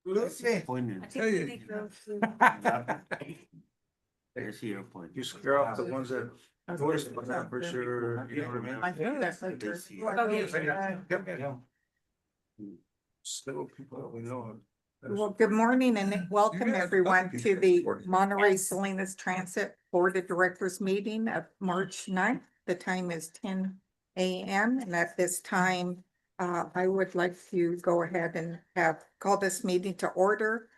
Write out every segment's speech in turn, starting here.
Appointed. Hey. There's your appointment. You scare off the ones that voice that for sure, you know what I mean? knew that's like. This year. Still people that we know. Well, good morning and welcome everyone to the Monterey Salinas Transit Board of Directors meeting of March 9th. The time is 10 a.m. and at this time, I would like to go ahead and call this meeting to order.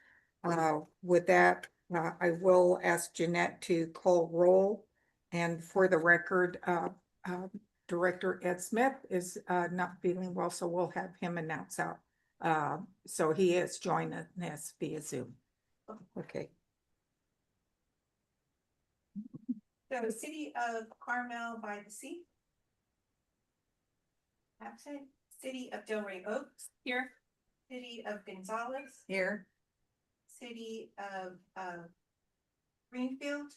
With that, I will ask Jeanette to call roll. And for the record, Director Ed Smith is not feeling well, so we'll have him announce out. So he is joining us via Zoom. Okay. So City of Carmel by the Sea. Absent. City of Delray Oaks. Here. City of Gonzales. Here. City of Greenfield.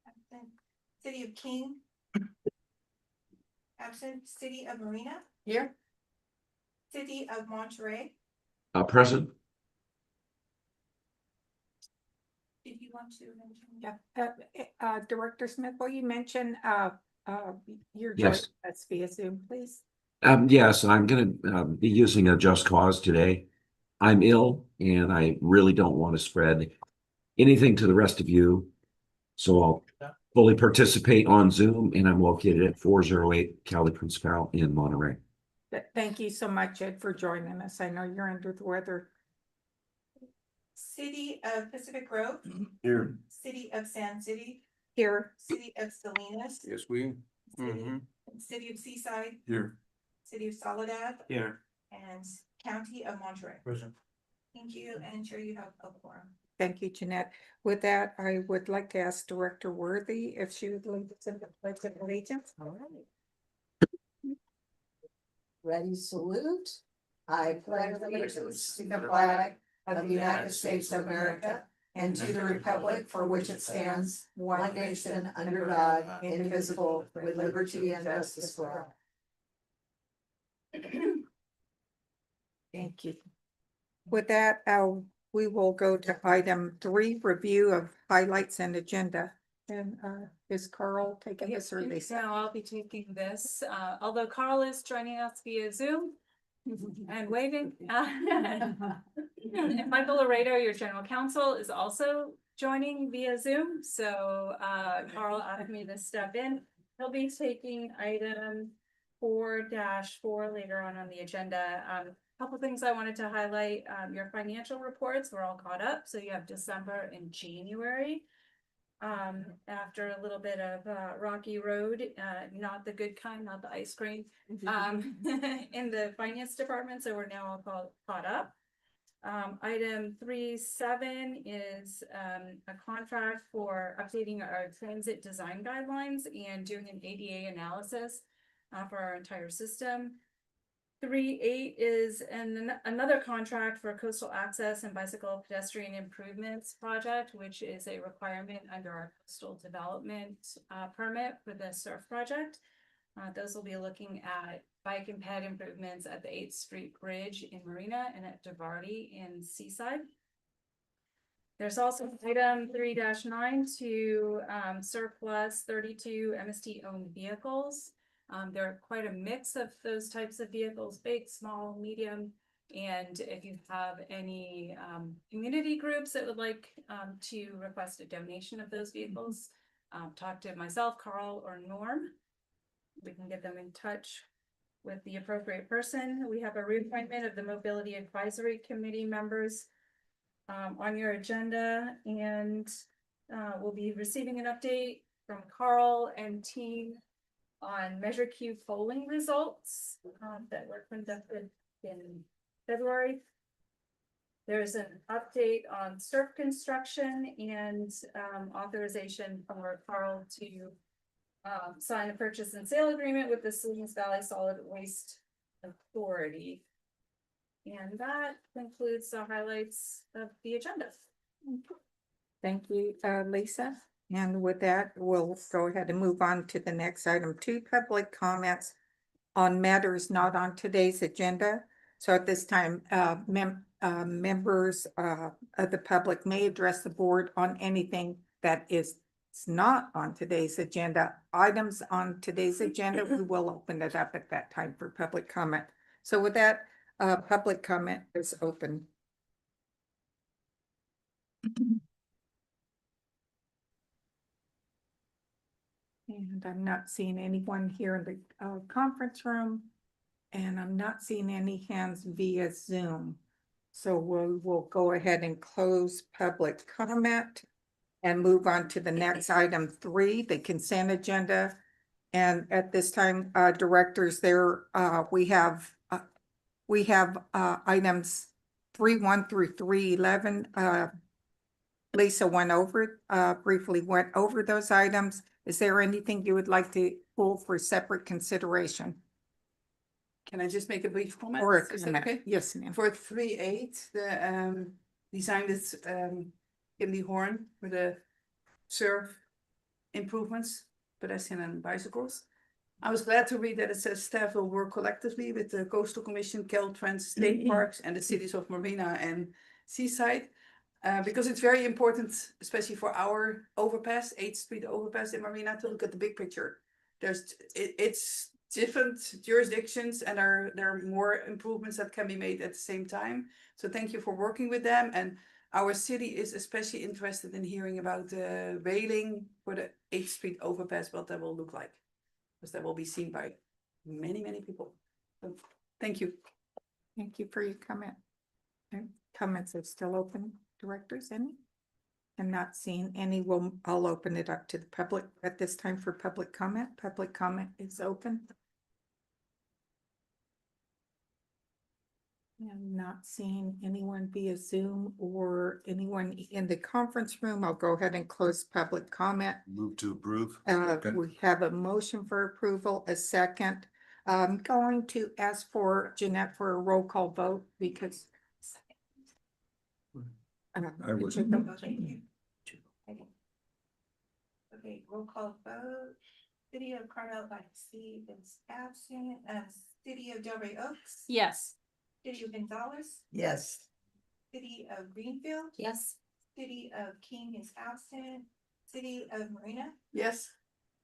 Absent. City of King. Absent. City of Marina. Here. City of Monterey. Present. Did you want to mention? Yeah. Director Smith, will you mention your Yes. us via Zoom, please? Yes, I'm gonna be using a Just Cause today. I'm ill and I really don't want to spread anything to the rest of you. So I'll fully participate on Zoom and I'm located at 408 Cali Principal in Monterey. Thank you so much, Ed, for joining us. I know you're under the weather. City of Pacific Grove. Here. City of Sand City. Here. City of Salinas. Yes, we. City of Seaside. Here. City of Soledad. Here. And County of Monterey. Present. Thank you, and sure you have a quorum. Thank you, Jeanette. With that, I would like to ask Director Worthy if she would lead us in the pledge of allegiance. All right. Ready, salute. I pledge allegiance to the flag of the United States of America and to the republic for which it stands, one nation under God, indivisible, with liberty and justice for all. Thank you. With that, we will go to item 3, review of highlights and agenda. And is Carl taking this or Lisa? So I'll be taking this, although Carl is joining us via Zoom and waving. And Michael Laredo, your general counsel, is also joining via Zoom. So Carl asked me to step in. He'll be taking item 4-4 later on the agenda. Couple things I wanted to highlight. Your financial reports were all caught up. So you have December and January. After a little bit of rocky road, not the good kind, not the ice cream, in the finance department. So we're now all caught up. Item 3.7 is a contract for updating our transit design guidelines and doing an ADA analysis for our entire system. 3.8 is another contract for coastal access and bicycle pedestrian improvements project, which is a requirement under our coastal development permit for the surf project. Those will be looking at bike and ped improvements at the 8th Street Bridge in Marina and at DeVarty in Seaside. There's also item 3-9 to surplus 32 MST owned vehicles. There are quite a mix of those types of vehicles, big, small, medium. And if you have any community groups that would like to request a donation of those vehicles, talk to myself, Carl, or Norm. We can get them in touch with the appropriate person. We have a reappointment of the Mobility Advisory Committee members on your agenda, and we'll be receiving an update from Carl and team on Measure Q polling results that were conducted in February. There's an update on surf construction and authorization for Carl to sign a purchase and sale agreement with the Salinas Valley Solid Waste Authority. And that concludes the highlights of the agenda. Thank you, Lisa. And with that, we'll go ahead and move on to the next item 2, public comments on matters not on today's agenda. So at this time, members of the public may address the board on anything that is not on today's agenda. Items on today's agenda, we will open it up at that time for public comment. So with that, public comment is open. And I'm not seeing anyone here in the conference room. And I'm not seeing any hands via Zoom. So we'll go ahead and close public comment and move on to the next item 3, the consent agenda. And at this time, directors, we have items 3.1 through 3.11. Lisa briefly went over those items. Is there anything you would like to pull for separate consideration? Can I just make a brief comment? Or a Is that comment? okay? Yes, ma'am. For 3.8, the design with Kimberly Horn for the surf improvements, pedestrian and bicycles. I was glad to read that it says staff will work collectively with the Coastal Commission, Caltrans, State Parks, and the cities of Marina and Seaside. Because it's very important, especially for our overpass, 8th Street overpass in Marina, to look at the big picture. It's different jurisdictions, and there are more improvements that can be made at the same time. So thank you for working with them. And our city is especially interested in hearing about the railing for the 8th Street overpass, what that will look like. Because that will be seen by many, many people. So, thank you. Thank you for your comment. Okay, comments are still open, directors, any? I'm not seeing any. I'll open it up to the public at this time for public comment. Public comment is open. I'm not seeing anyone via Zoom or anyone in the conference room. I'll go ahead and close public comment. Move to approve. We have a motion for approval, a second. I'm going to ask for Jeanette for a roll call vote because. I would. Okay, roll call vote. City of Carmel by C is absent. City of Delray Oaks. Yes. City of Gonzales. Yes. City of Greenfield. Yes. City of King is absent. City of Marina. Yes.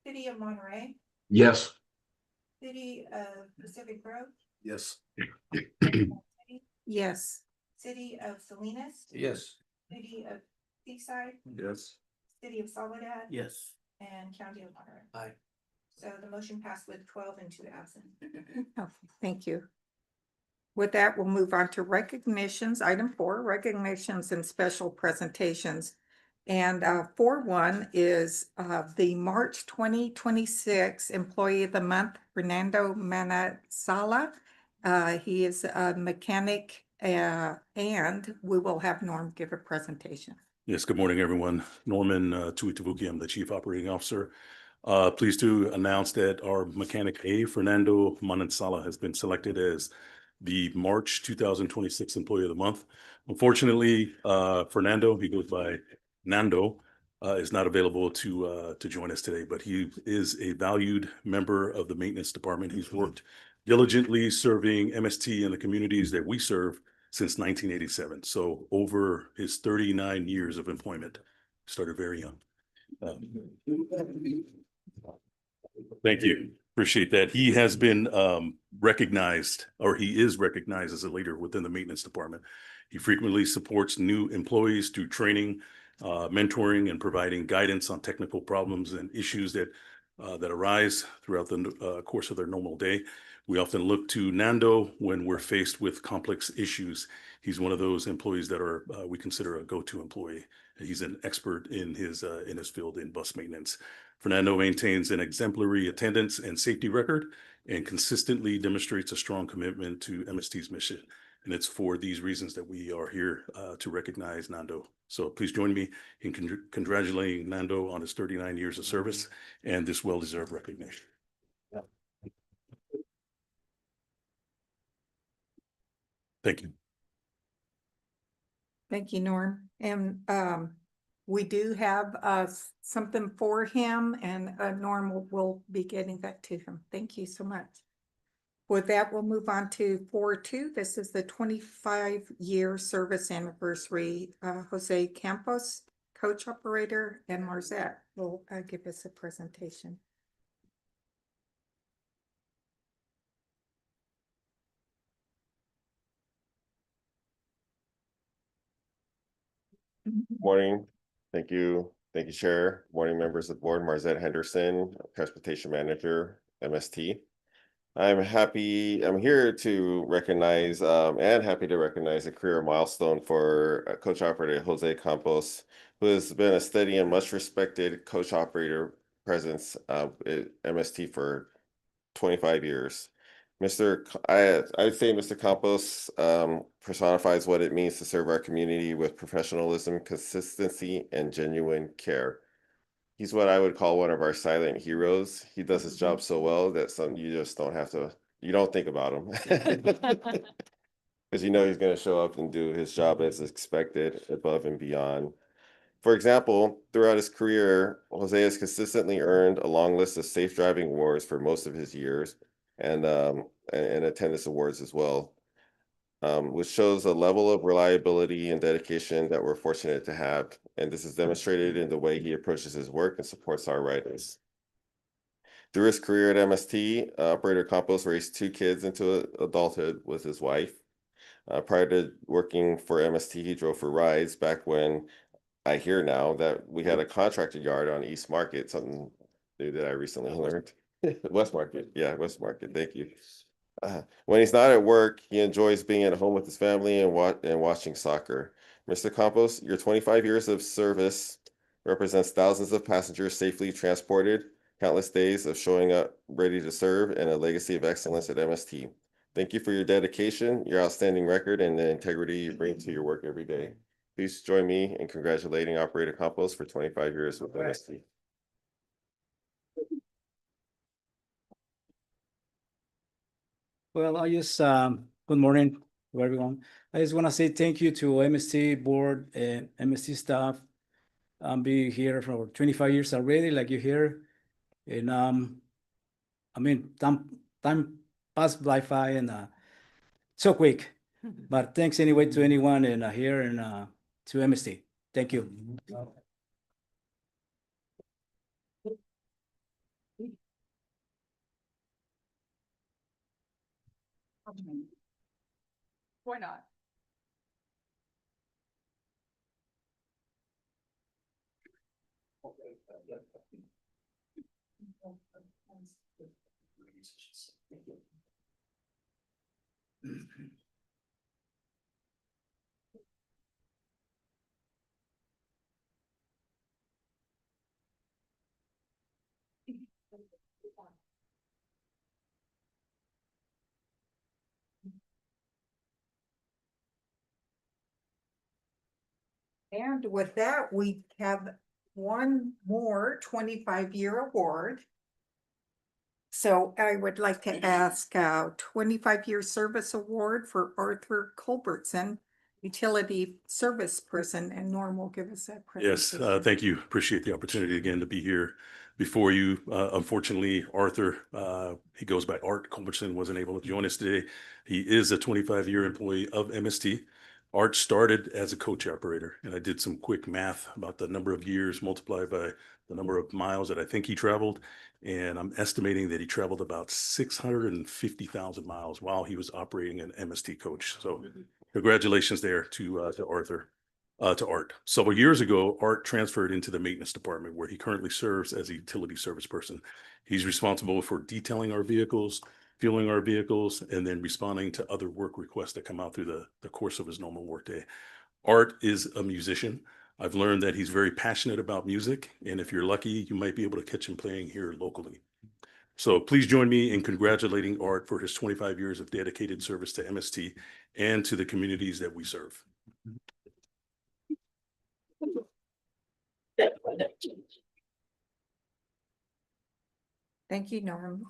City of Monterey. Yes. City of Pacific Grove. Yes. Yes. City of Salinas. Yes. City of Seaside. Yes. City of Soledad. Yes. And County of Monterey. Aye. So the motion passed with 12 and 2 absent. Okay, thank you. With that, we'll move on to recognitions. Item 4, recognitions and special presentations. And 4.1 is the March 2026 Employee of the Month, Fernando Manasala. He is a mechanic and we will have Norm give a presentation. Yes, good morning, everyone. Norman Tuitavuki, I'm the Chief Operating Officer. Pleased to announce that our mechanic A, Fernando Manansala, has been selected as the March 2026 Employee of the Month. Unfortunately, Fernando, he goes by Nando, is not available to join us today, but he is a valued member of the maintenance department. He's worked diligently serving MST in the communities that we serve since 1987. So over his 39 years of employment, started very young. Thank you. Appreciate that. He has been recognized, or he is recognized as a leader within the maintenance department. He frequently supports new employees through training, mentoring, and providing guidance on technical problems and issues that arise throughout the course of their normal day. We often look to Nando when we're faced with complex issues. He's one of those employees that are we consider a go-to employee. He's an expert in his field in bus maintenance. Fernando maintains an exemplary attendance and safety record and consistently demonstrates a strong commitment to MST's mission. And it's for these reasons that we are here to recognize Nando. So please join me in congratulating Nando on his 39 years of service and this well-deserved recognition. Thank you. Thank you, Norm. And we do have something for him, and Norm will be getting that to him. Thank you so much. With that, we'll move on to 4.2. This is the 25-year service anniversary. Jose Campos, coach operator, and Marzette will give us a presentation. Morning. Thank you. Thank you, Chair. Morning, members of the board. Marzette Henderson, Transportation Manager, MST. I'm here to recognize and happy to recognize a career milestone for coach operator Jose Campos, who has been a steady and much respected coach operator presence at MST for 25 years. I'd say Mr. Campos personifies what it means to serve our community with professionalism, consistency, and genuine care. He's what I would call one of our silent heroes. He does his job so well that you just you don't think about him. Because you know he's going to show up and do his job as expected, above and beyond. For example, throughout his career, Jose has consistently earned a long list of safe driving awards for most of his years, and attendance awards as well, which shows a level of reliability and dedication that we're fortunate to have. And this is demonstrated in the way he approaches his work and supports our riders. Through his career at MST, Operator Campos raised 2 kids into adulthood with his wife. Prior to working for MST, he drove for rides back when I hear now that we had a contractor yard on East Market, something new that I recently learned. West Market. Yeah, West Market. Thank you. When he's not at work, he enjoys being at home with his family and watching soccer. Mr. Campos, your 25 years of service represents thousands of passengers safely transported, countless days of showing up ready to serve, and a legacy of excellence at MST. Thank you for your dedication, your outstanding record, and the integrity you bring to your work every day. Please join me in congratulating Operator Campos for 25 years with MST. Well, good morning to everyone. I just want to say thank you to MST board and MST staff. I'm being here for 25 years already, like you hear. And I mean, time passed by and so quick. But thanks anyway to anyone in here and to MST. Thank you. Why not? And with that, we have one more 25-year award. So I would like to ask 25-year service award for Arthur Culbertson, utility service person, and Norm will give us that Yes, presentation. thank you. Appreciate the opportunity again to be here before you. Unfortunately, Arthur, he goes by Art Culbertson, wasn't able to join us today. He is a 25-year employee of MST. Art started as a coach operator, and I did some quick math about the number of years multiplied by the number of miles that I think he traveled. And I'm estimating that he traveled about 650,000 miles while he was operating an MST coach. So congratulations there to Arthur. To Art. Several years ago, Art transferred into the maintenance department where he currently serves as a utility service person. He's responsible for detailing our vehicles, fueling our vehicles, and then responding to other work requests that come out through the course of his normal workday. Art is a musician. I've learned that he's very passionate about music, and if you're lucky, you might be able to catch him playing here locally. So please join me in congratulating Art for his 25 years of dedicated service to MST and to the communities that we serve. Thank you, Norm.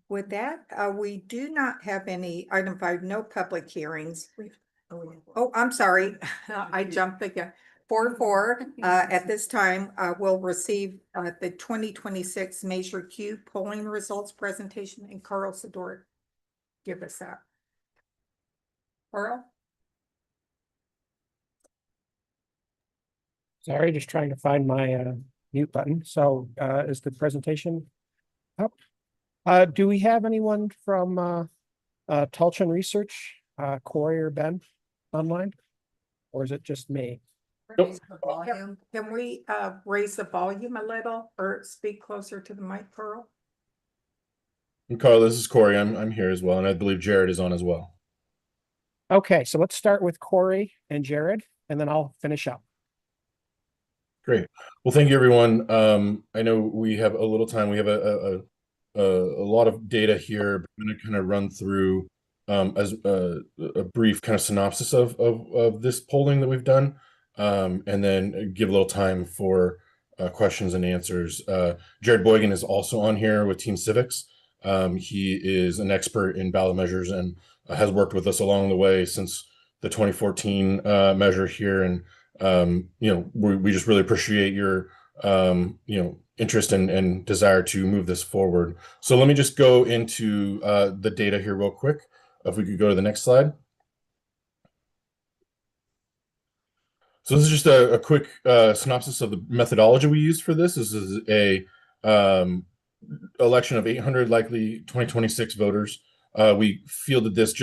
With that, we do not have any, item 5, no public hearings. Oh, I'm sorry, I jumped again. 4.4, at this time, we'll receive the 2026 Measure Q polling results presentation, and Carl Sador give us that. Earl? Sorry, just trying to find my mute button. So is the presentation up? Do we have anyone from Tulchin Research, Corey or Ben online? Or is it just me? Raise the volume. Can we raise the volume a little or speak closer to the mic, Pearl? Carl, this is Corey. I'm here as well, and I believe Jared is on as well. Okay, so let's start with Corey and Jared, and then I'll finish up. Great. Well, thank you, everyone. I know we have a little time. We have a lot of data here. I'm going to kind of run through as a brief kind of synopsis of this polling that we've done, and then give a little time for questions and answers. Jared Boygan is also on here with Team Civics. He is an expert in ballot measures and has worked with us along the way since the 2014 measure here. And we just really appreciate your interest and desire to move this forward. So let me just go into the data here real quick. If we could go to the next slide. So this is just a quick synopsis of the methodology we used for this. This is a election of 800 likely 2026 voters. We fielded this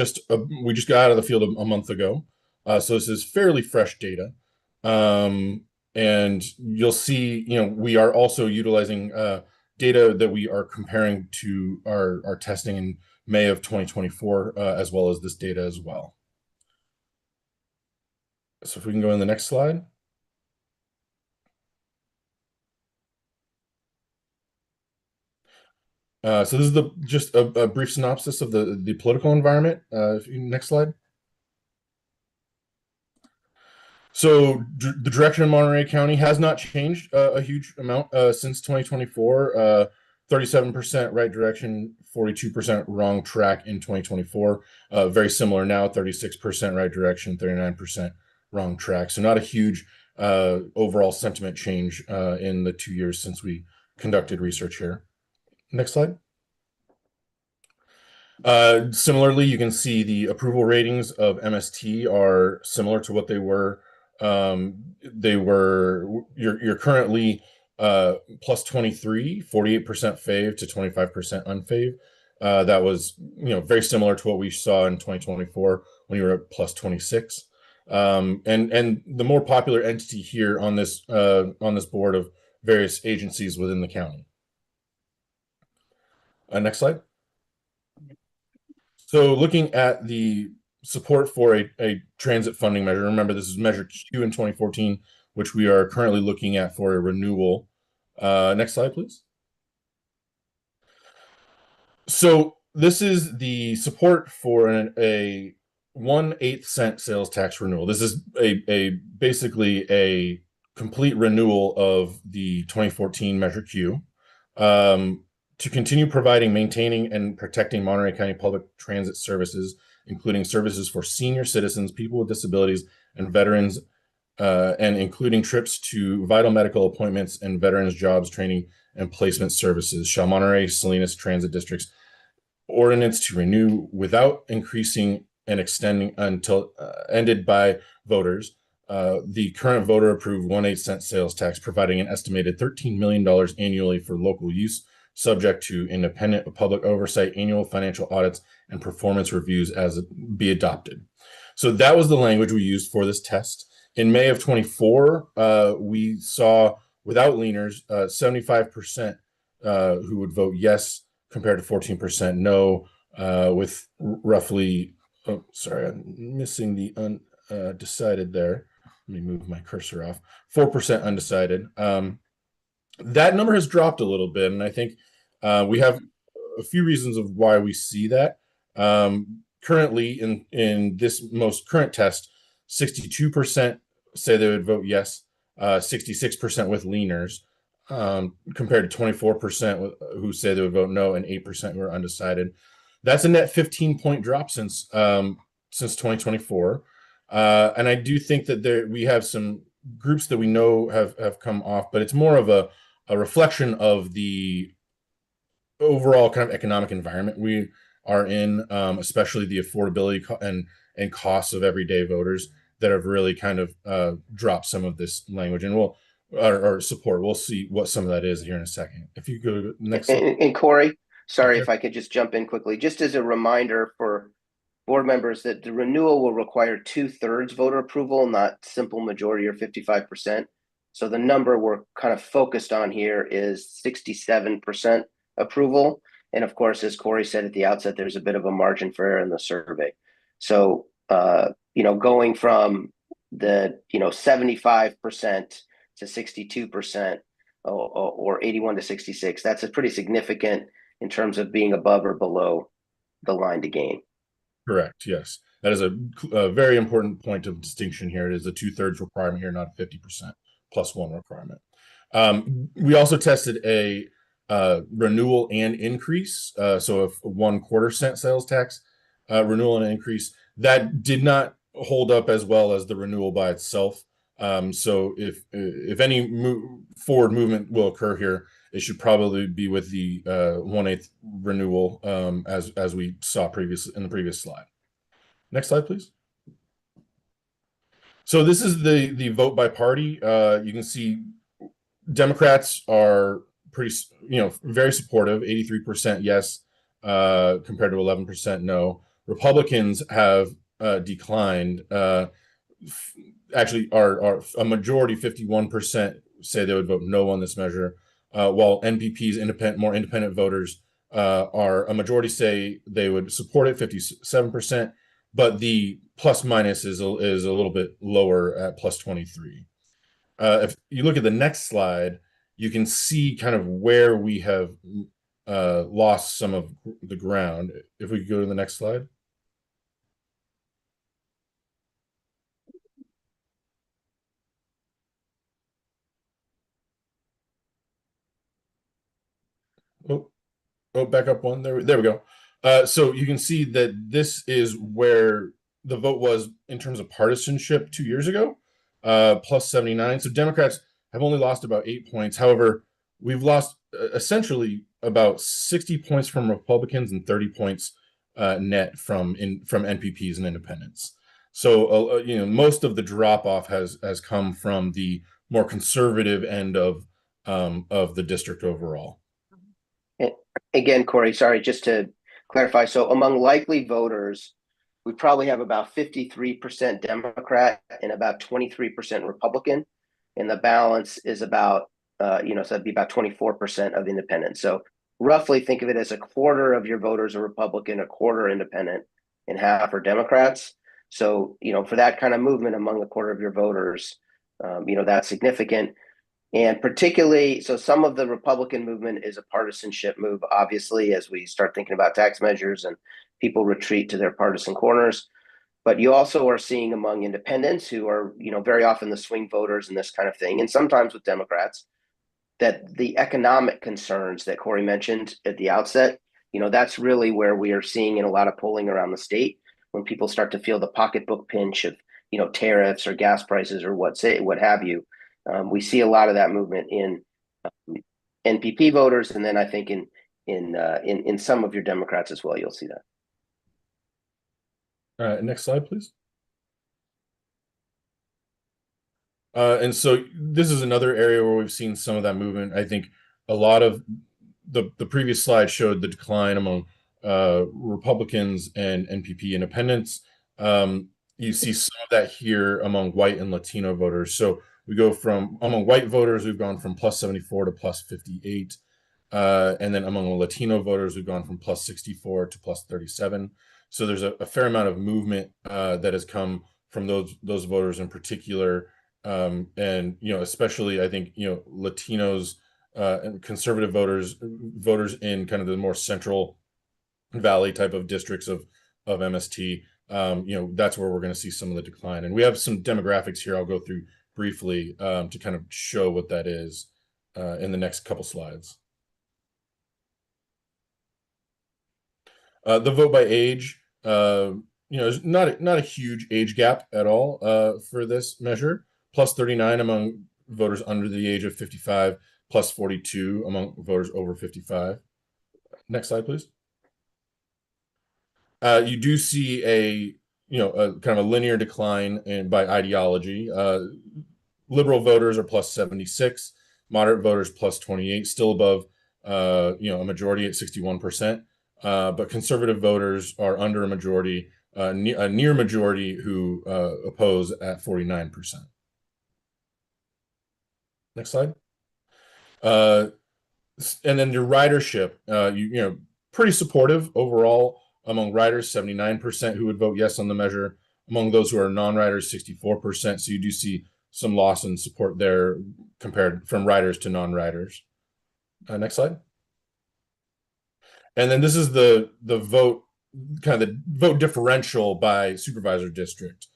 we just got out of the field a month ago. So this is fairly fresh data. And you'll see, we are also utilizing data that we are comparing to our testing in May of 2024, as well as this data as well. So if we can go in the next slide. So this is just a brief synopsis of the political environment. Next slide. So the direction of Monterey County has not changed a huge amount since 2024. 37% right direction, 42% wrong track in 2024. Very similar now, 36% right direction, 39% wrong track. So not a huge overall sentiment change in the 2 years since we conducted research here. Next slide. Similarly, you can see the approval ratings of MST are similar to what they were. You're currently plus 23, 48% fave to 25% unfave. That was, very similar to what we saw in 2024 when you were at plus 26. And the more popular entity here on this board of various agencies within the county. Next slide. So looking at the support for a transit funding measure, remember this is measure Q in 2014, which we are currently looking at for a renewal. Next slide, please. So this is the support for a 1/8 cent sales tax renewal. This is basically a complete renewal of the 2014 measure Q. To continue providing, maintaining, and protecting Monterey County public transit services, including services for senior citizens, people with disabilities, and veterans, and including trips to vital medical appointments and veterans jobs, training, and placement services, shall Monterey Salinas Transit District's ordinance to renew without increasing and extending until ended by voters. The current voter approved 1/8 cent sales tax, providing an estimated $13 million annually for local use, subject to independent public oversight, annual financial audits, and performance reviews as it be adopted. So that was the language we used for this test. In May of 24, we saw, without leaners, 75% who would vote yes compared to 14% no, with roughly, sorry, I'm missing the undecided there. Let me move my cursor off. 4% undecided. That number has dropped a little bit, and I think we have a few reasons of why we see that. Currently, in this most current test, 62% say they would vote yes, 66% with leaners, compared to 24% who say they would vote no, and 8% who are undecided. That's a net 15-point drop since 2024. And I do think that we have some groups that we know have come off, but it's more of a reflection of the overall kind of economic environment we are in, especially the affordability and costs of everyday voters that have really kind of dropped some of this language, and or support. We'll see what some of that is here in a second. If you go to the next slide. And Corey, sorry Sure. if I could just jump in quickly, just as a reminder for board members that the renewal will require 2/3 voter approval, not simple majority or 55%. So the number we're kind of focused on here is 67% approval. And of course, as Corey said at the outset, there's a bit of a margin for error in the survey. So, going from the, 75% to 62%, or 81 to 66, that's a pretty significant in terms of being above or below the line to gain. Correct. Yes, that is a very important point of distinction here. It is a 2/3 requirement here, not a 50% plus one requirement. We also tested a renewal and increase. So if 1/4 cent sales tax renewal and increase, that did not hold up as well as the renewal by itself. So if any forward movement will occur here, it should probably be with the 1/8 renewal, as we saw previously in the previous slide. Next slide, please. So this is the vote by party. You can see Democrats are pretty, very supportive, 83% yes, compared to 11% no. Republicans have declined. Actually, are a majority, 51%, say they would vote no on this measure, while NPP's more independent voters are a majority, say they would support it, 57%, but the plus minus is a little bit lower at plus 23. If you look at the next slide, you can see kind of where we have lost some of the ground. If we go to the next slide. Oh, back up one. There we go. So you can see that this is where the vote was in terms of partisanship 2 years ago, plus 79. So Democrats have only lost about 8 points. However, we've lost essentially about 60 points from Republicans and 30 points net from NPPs and independents. So most of the drop off has come from the more conservative end of the district overall. Again, Corey, sorry, just to clarify. So among likely voters, we probably have about 53% Democrat and about 23% Republican. And the balance is about, so that'd be about 24% of independent. So roughly think of it as a quarter of your voters are Republican, a quarter independent, and half are Democrats. So, for that kind of movement among a quarter of your voters, that's significant. And particularly, so some of the Republican movement is a partisanship move, obviously, as we start thinking about tax measures and people retreat to their partisan corners. But you also are seeing among independents who are, very often the swing voters and this kind of thing, and sometimes with Democrats, that the economic concerns that Corey mentioned at the outset, that's really where we are seeing in a lot of polling around the state, when people start to feel the pocketbook pinch of, tariffs or gas prices or what have you. We see a lot of that movement in NPP voters, and then I think in some of your Democrats as well, you'll see that. All right, next slide, please. And so this is another area where we've seen some of that movement. I think a lot of the previous slide showed the decline among Republicans and NPP independents. You see some of that here among white and Latino voters. So we go from among white voters, we've gone from plus 74 to plus 58. And then among Latino voters, we've gone from plus 64 to plus 37. So there's a fair amount of movement that has come from those voters in particular. And, especially I think, Latinos and conservative voters in kind of the more central valley type of districts of MST, that's where we're going to see some of the decline. And we have some demographics here I'll go through briefly to kind of show what that is in the next couple slides. The vote by age, is not a huge age gap at all for this measure. Plus 39 among voters under the age of 55, plus 42 among voters over 55. Next slide, please. You do see a kind of a linear decline by ideology. Liberal voters are plus 76, moderate voters plus 28, still above a majority at 61%. But conservative voters are under a majority, a near majority who oppose at 49%. Next slide. And then your ridership, pretty supportive overall among riders, 79% who would vote yes on the measure. Among those who are non-riders, 64%. So you do see some loss in support there compared from riders to non-riders. Next slide. And then this is the vote, kind of the vote differential by supervisor district.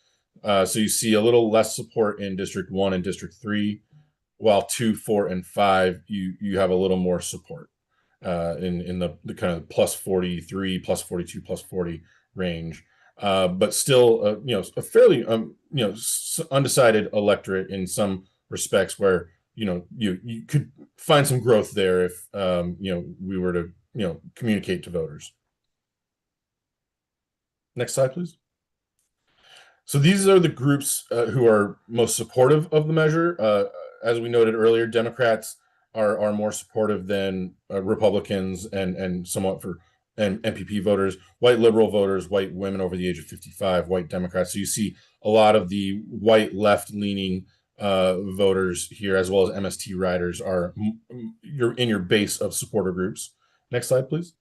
So you see a little less support in District 1 and District 3, while 2, 4, and 5, you have a little more support in the kind of plus 43, plus 42, plus 40 range. But still, a fairly undecided electorate in some respects where you could find some growth there if we were to communicate to voters. Next slide, please. So these are the groups who are most supportive of the measure. As we noted earlier, Democrats are more supportive than Republicans and somewhat for MPP voters, white liberal voters, white women over the age of 55, white Democrats. So you see a lot of the white left-leaning voters here, as well as MST riders, are in your base of supporter groups. Next slide, please.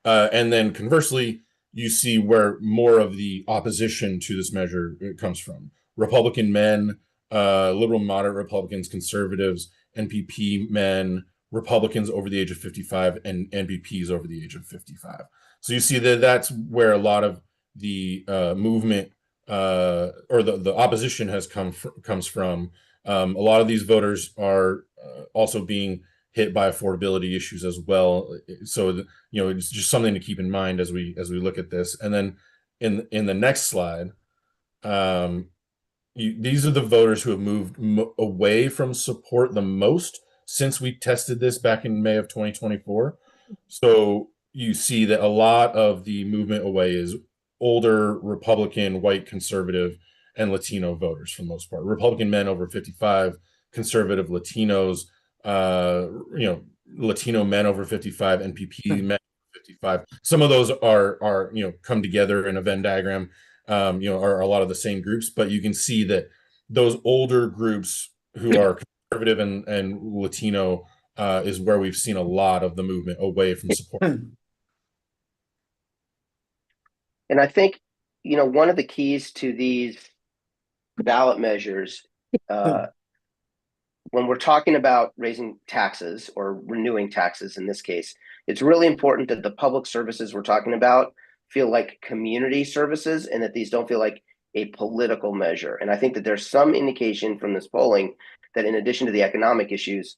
And then conversely, you see where more of the opposition to this measure comes from. Republican men, liberal moderate Republicans, conservatives, NPP men, Republicans over the age of 55, and NPPs over the age of 55. So you see that that's where a lot of the movement or the opposition comes from. A lot of these voters are also being hit by affordability issues as well. So it's just something to keep in mind as we look at this. And then in the next slide, these are the voters who have moved away from support the most since we tested this back in May of 2024. So you see that a lot of the movement away is older Republican, white conservative, and Latino voters for the most part. Republican men over 55, conservative Latinos, Latino men over 55, NPP men over 55. Some of those are come together in a Venn diagram, are a lot of the same groups, but you can see that those older groups who are conservative and Latino is where we've seen a lot of the movement away from support. And I think, one of the keys to these ballot measures, when we're talking about raising taxes or renewing taxes in this case, it's really important that the public services we're talking about feel like community services and that these don't feel like a political measure. And I think that there's some indication from this polling that in addition to the economic issues,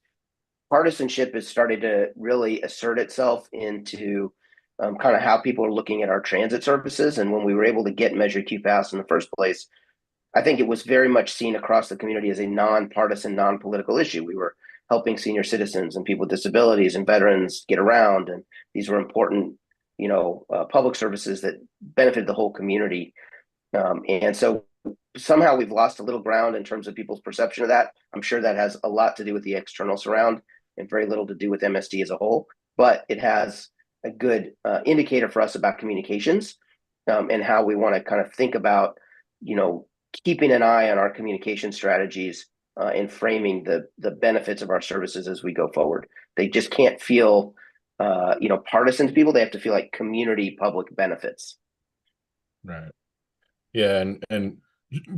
partisanship has started to really assert itself into kind of how people are looking at our transit services. And when we were able to get Measure Q passed in the first place, I think it was very much seen across the community as a nonpartisan, non-political issue. We were helping senior citizens and people with disabilities and veterans get around. And these were important, public services that benefited the whole community. And so somehow we've lost a little ground in terms of people's perception of that. I'm sure that has a lot to do with the external surround and very little to do with MST as a whole, but it has a good indicator for us about communications and how we want to kind of think about, keeping an eye on our communication strategies and framing the benefits of our services as we go forward. They just can't feel, partisan to people. They have to feel like community public benefits. Right. Yeah, and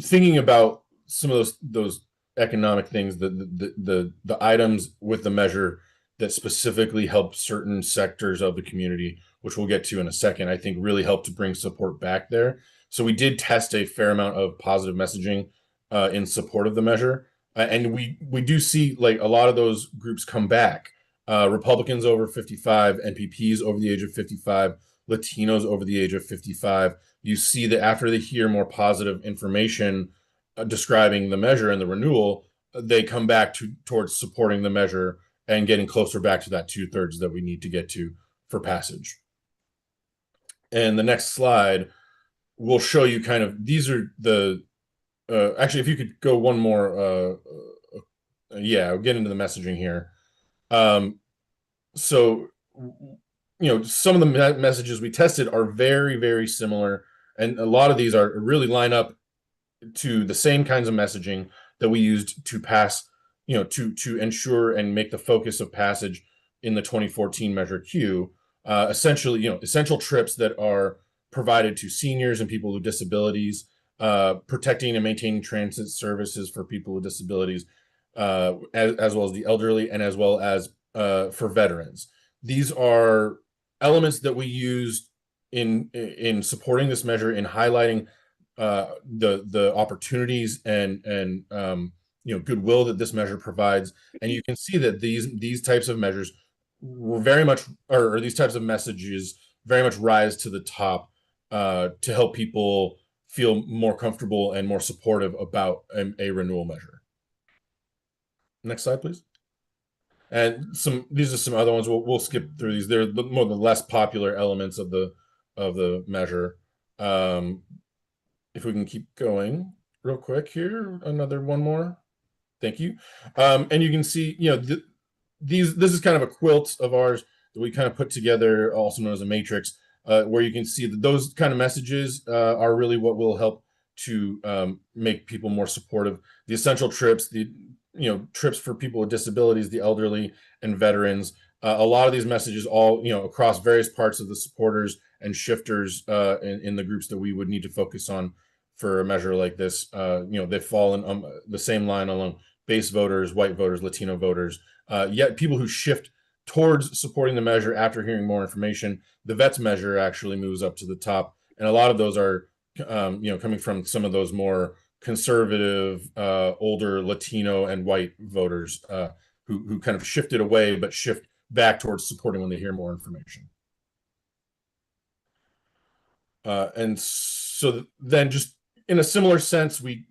thinking about some of those economic things, the items with the measure that specifically help certain sectors of the community, which we'll get to in a second, I think really helped to bring support back there. So we did test a fair amount of positive messaging in support of the measure. And we do see like a lot of those groups come back. Republicans over 55, NPPs over the age of 55, Latinos over the age of 55. You see that after they hear more positive information describing the measure and the renewal, they come back towards supporting the measure and getting closer back to that 2/3 that we need to get to for passage. And the next slide will show you kind of, these are the, actually, if you could go one more, yeah, I'll get into the messaging here. So, some of the messages we tested are very, very similar. And a lot of these are really line up to the same kinds of messaging that we used to pass, to ensure and make the focus of passage in the 2014 Measure Q. Essentially, essential trips that are provided to seniors and people with disabilities, protecting and maintaining transit services for people with disabilities, as well as the elderly, and as well as for veterans. These are elements that we used in supporting this measure, in highlighting the opportunities and goodwill that this measure provides. And you can see that these types of measures were very much, or these types of messages very much rise to the top to help people feel more comfortable and more supportive about a renewal measure. Next slide, please. And these are some other ones. We'll skip through these. They're more the less popular elements of the measure. If we can keep going real quick here, one more. Thank you. And you can see, this is kind of a quilt of ours that we kind of put together, also known as a matrix, where you can see that those kind of messages are really what will help to make people more supportive. The essential trips, trips for people with disabilities, the elderly, and veterans. A lot of these messages all, across various parts of the supporters and shifters in the groups that we would need to focus on for a measure like this. They fall in the same line along base voters, white voters, Latino voters, yet people who shift towards supporting the measure after hearing more information. The vets measure actually moves up to the top. And a lot of those are, coming from some of those more conservative, older Latino and white voters who kind of shifted away, but shift back towards supporting when they hear more information. And so then, just in a similar sense, we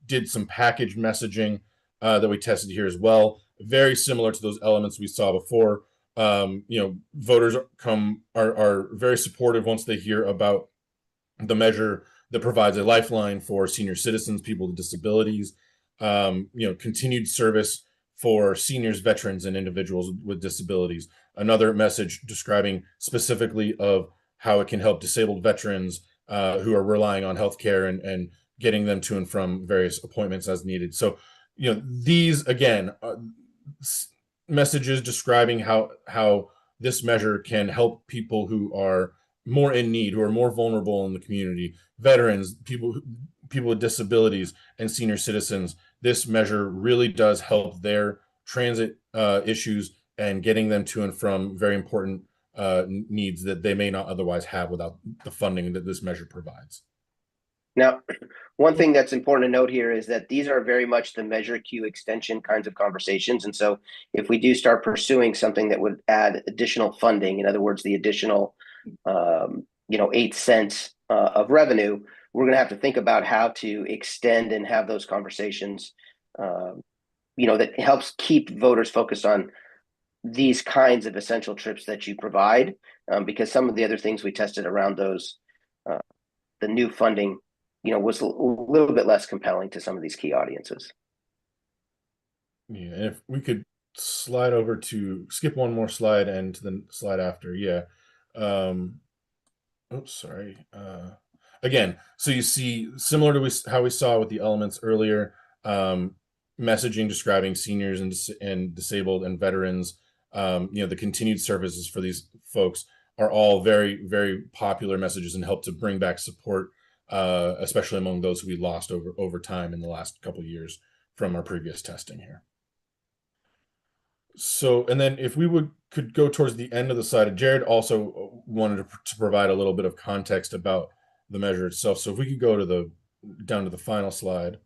did some package messaging that we tested here as well, very similar to those elements we saw before. Voters are very supportive once they hear about the measure that provides a lifeline for senior citizens, people with disabilities, continued service for seniors, veterans, and individuals with disabilities. Another message describing specifically of how it can help disabled veterans who are relying on healthcare and getting them to and from various appointments as needed. So, these again, messages describing how this measure can help people who are more in need, who are more vulnerable in the community, veterans, people with disabilities, and senior citizens. This measure really does help their transit issues and getting them to and from very important needs that they may not otherwise have without the funding that this measure provides. Now, one thing that's important to note here is that these are very much the Measure Q extension kinds of conversations. And so if we do start pursuing something that would add additional funding, in other words, the additional 8 cents of revenue, we're going to have to think about how to extend and have those conversations, that helps keep voters focused on these kinds of essential trips that you provide, because some of the other things we tested around those, the new funding, was a little bit less compelling to some of these key audiences. Yeah, and if we could skip one more slide and to the slide after. Yeah. Oops, sorry. Again, so you see, similar to how we saw with the elements earlier, messaging describing seniors and disabled and veterans, the continued services for these folks are all very, very popular messages and help to bring back support, especially among those who we lost over time in the last couple of years from our previous testing here. So, and then if we could go towards the end of the slide, Jared also wanted to provide a little bit of context about the measure itself. So if we could go down to the final slide.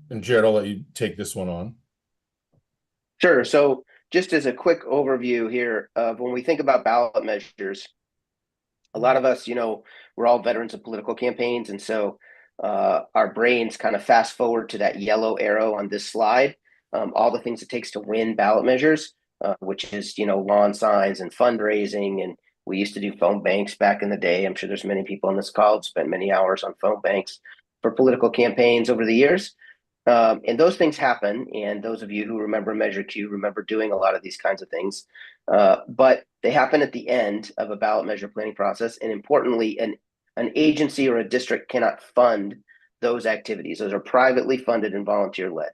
And Jared, I'll let you take this one on. Sure. So just as a quick overview here of when we think about ballot measures, a lot of us, we're all veterans of political campaigns. And so our brains kind of fast forward to that yellow arrow on this slide all the things it takes to win ballot measures, which is, lawn signs and fundraising. And we used to do phone banks back in the day. I'm sure there's many people on this call who spent many hours on phone banks for political campaigns over the years. And those things happen. And those of you who remember Measure Q remember doing a lot of these kinds of things. But they happen at the end of a ballot measure planning process. And importantly, an agency or a district cannot fund those activities. Those are privately funded and volunteer led.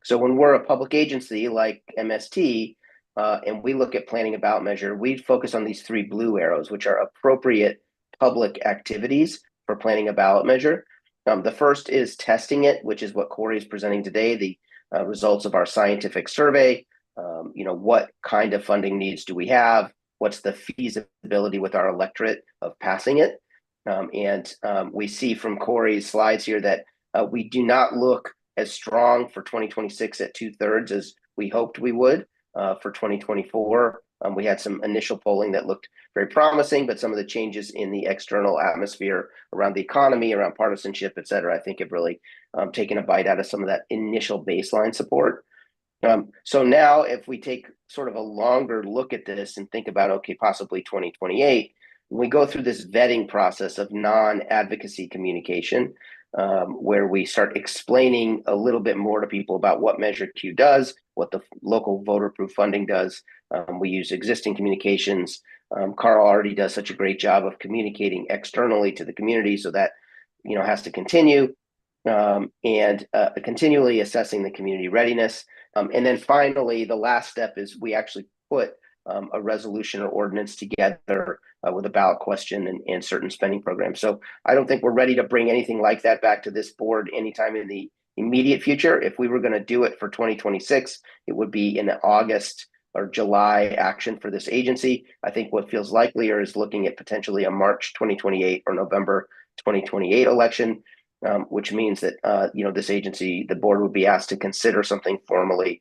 So when we're a public agency like MST, and we look at planning a ballot measure, we focus on these 3 blue arrows, which are appropriate public activities for planning a ballot measure. The first is testing it, which is what Corey is presenting today, the results of our scientific survey. What kind of funding needs do we have? What's the feasibility with our electorate of passing it? We see from Corey's slides here that we do not look as strong for 2026 at 2/3 as we hoped we would. For 2024, we had some initial polling that looked very promising, but some of the changes in the external atmosphere around the economy, around partisanship, et cetera, I think have really taken a bite out of some of that initial baseline support. So now if we take sort of a longer look at this and think about, okay, possibly 2028, we go through this vetting process of non-advocacy communication, where we start explaining a little bit more to people about what Measure Q does, what the local voter-proof funding does. We use existing communications. Carl already does such a great job of communicating externally to the community, so that has to continue, and continually assessing the community readiness. And then finally, the last step is we actually put a resolution or ordinance together with a ballot question and certain spending programs. So I don't think we're ready to bring anything like that back to this board anytime in the immediate future. If we were going to do it for 2026, it would be in August or July action for this agency. I think what feels likelier is looking at potentially a March 2028 or November 2028 election, which means that this agency, the board would be asked to consider something formally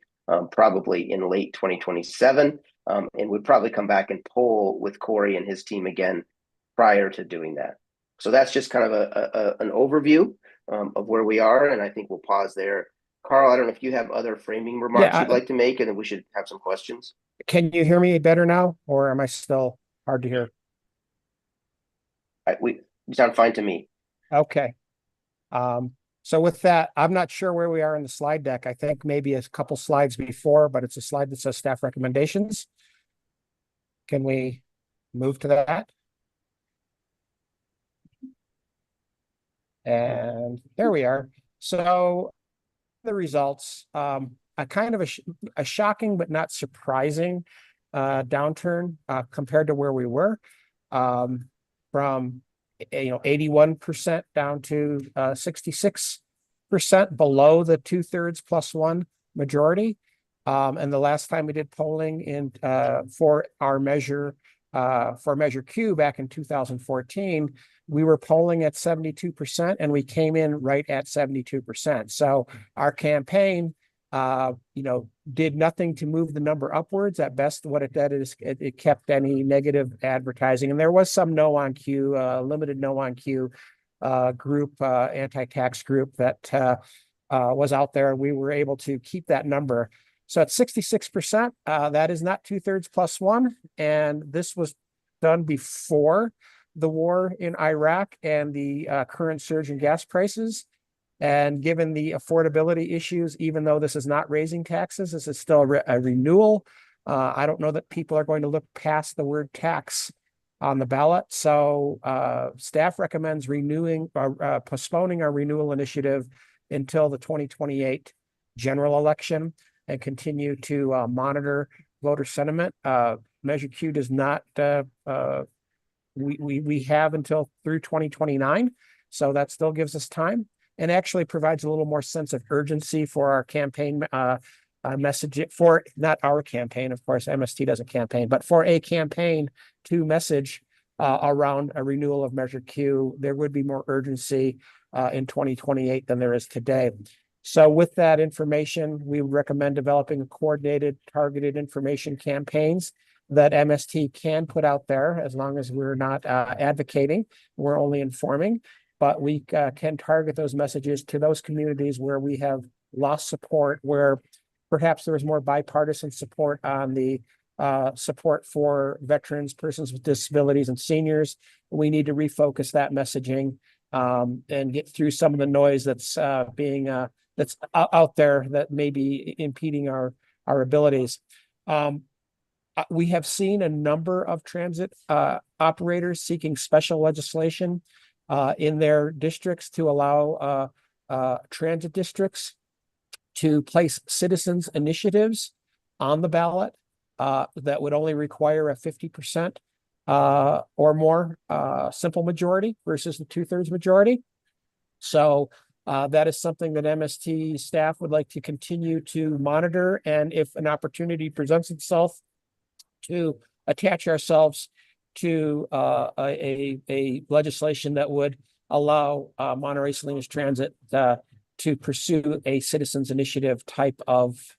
probably in late 2027. And would probably come back and poll with Corey and his team again prior to doing that. So that's just kind of an overview of where we are, and I think we'll pause there. Carl, I don't know if you have other framing remarks you'd like to make, and then we should have some questions. Can you hear me better now, or am I still hard to hear? You sound fine to me. Okay. So with that, I'm not sure where we are in the slide deck. I think maybe a couple slides before, but it's a slide that says staff recommendations. Can we move to that? And there we are. So the results, a kind of a shocking but not surprising downturn compared to where we were, from 81% down to 66% below the 2/3 +1 majority. And the last time we did polling for our measure Q back in 2014, we were polling at 72%, and we came in right at 72%. So our campaign, did nothing to move the number upwards. At best, what it did is it kept any negative advertising, and there was some no on Q, limited no on Q group, anti-tax group that was out there. We were able to keep that number. So at 66%, that is not 2/3 +1. And this was done before the war in Iraq and the current surge in gas prices. And given the affordability issues, even though this is not raising taxes, this is still a renewal. I don't know that people are going to look past the word tax on the ballot. So staff recommends postponing our renewal initiative until the 2028 general election, and continue to monitor voter sentiment. Measure Q does not, we have until through 2029. So that still gives us time, and actually provides a little more sense of urgency for our campaign message, for not our campaign, of course, MST doesn't campaign, but for a campaign to message around a renewal of Measure Q. There would be more urgency in 2028 than there is today. So with that information, we recommend developing coordinated, targeted information campaigns that MST can put out there, as long as we're not advocating, we're only informing. But we can target those messages to those communities where we have lost support, where perhaps there was more bipartisan support on the support for veterans, persons with disabilities, and seniors. We need to refocus that messaging and get through some of the noise that's that's out there that may be impeding our abilities. We have seen a number of transit operators seeking special legislation in their districts to allow transit districts to place citizens initiatives on the ballot that would only require a 50% or more simple majority versus the 2/3 majority. So that is something that MST staff would like to continue to monitor, and if an opportunity presents itself to attach ourselves to a legislation that would allow Monterey Salinas Transit to pursue a citizens initiative type of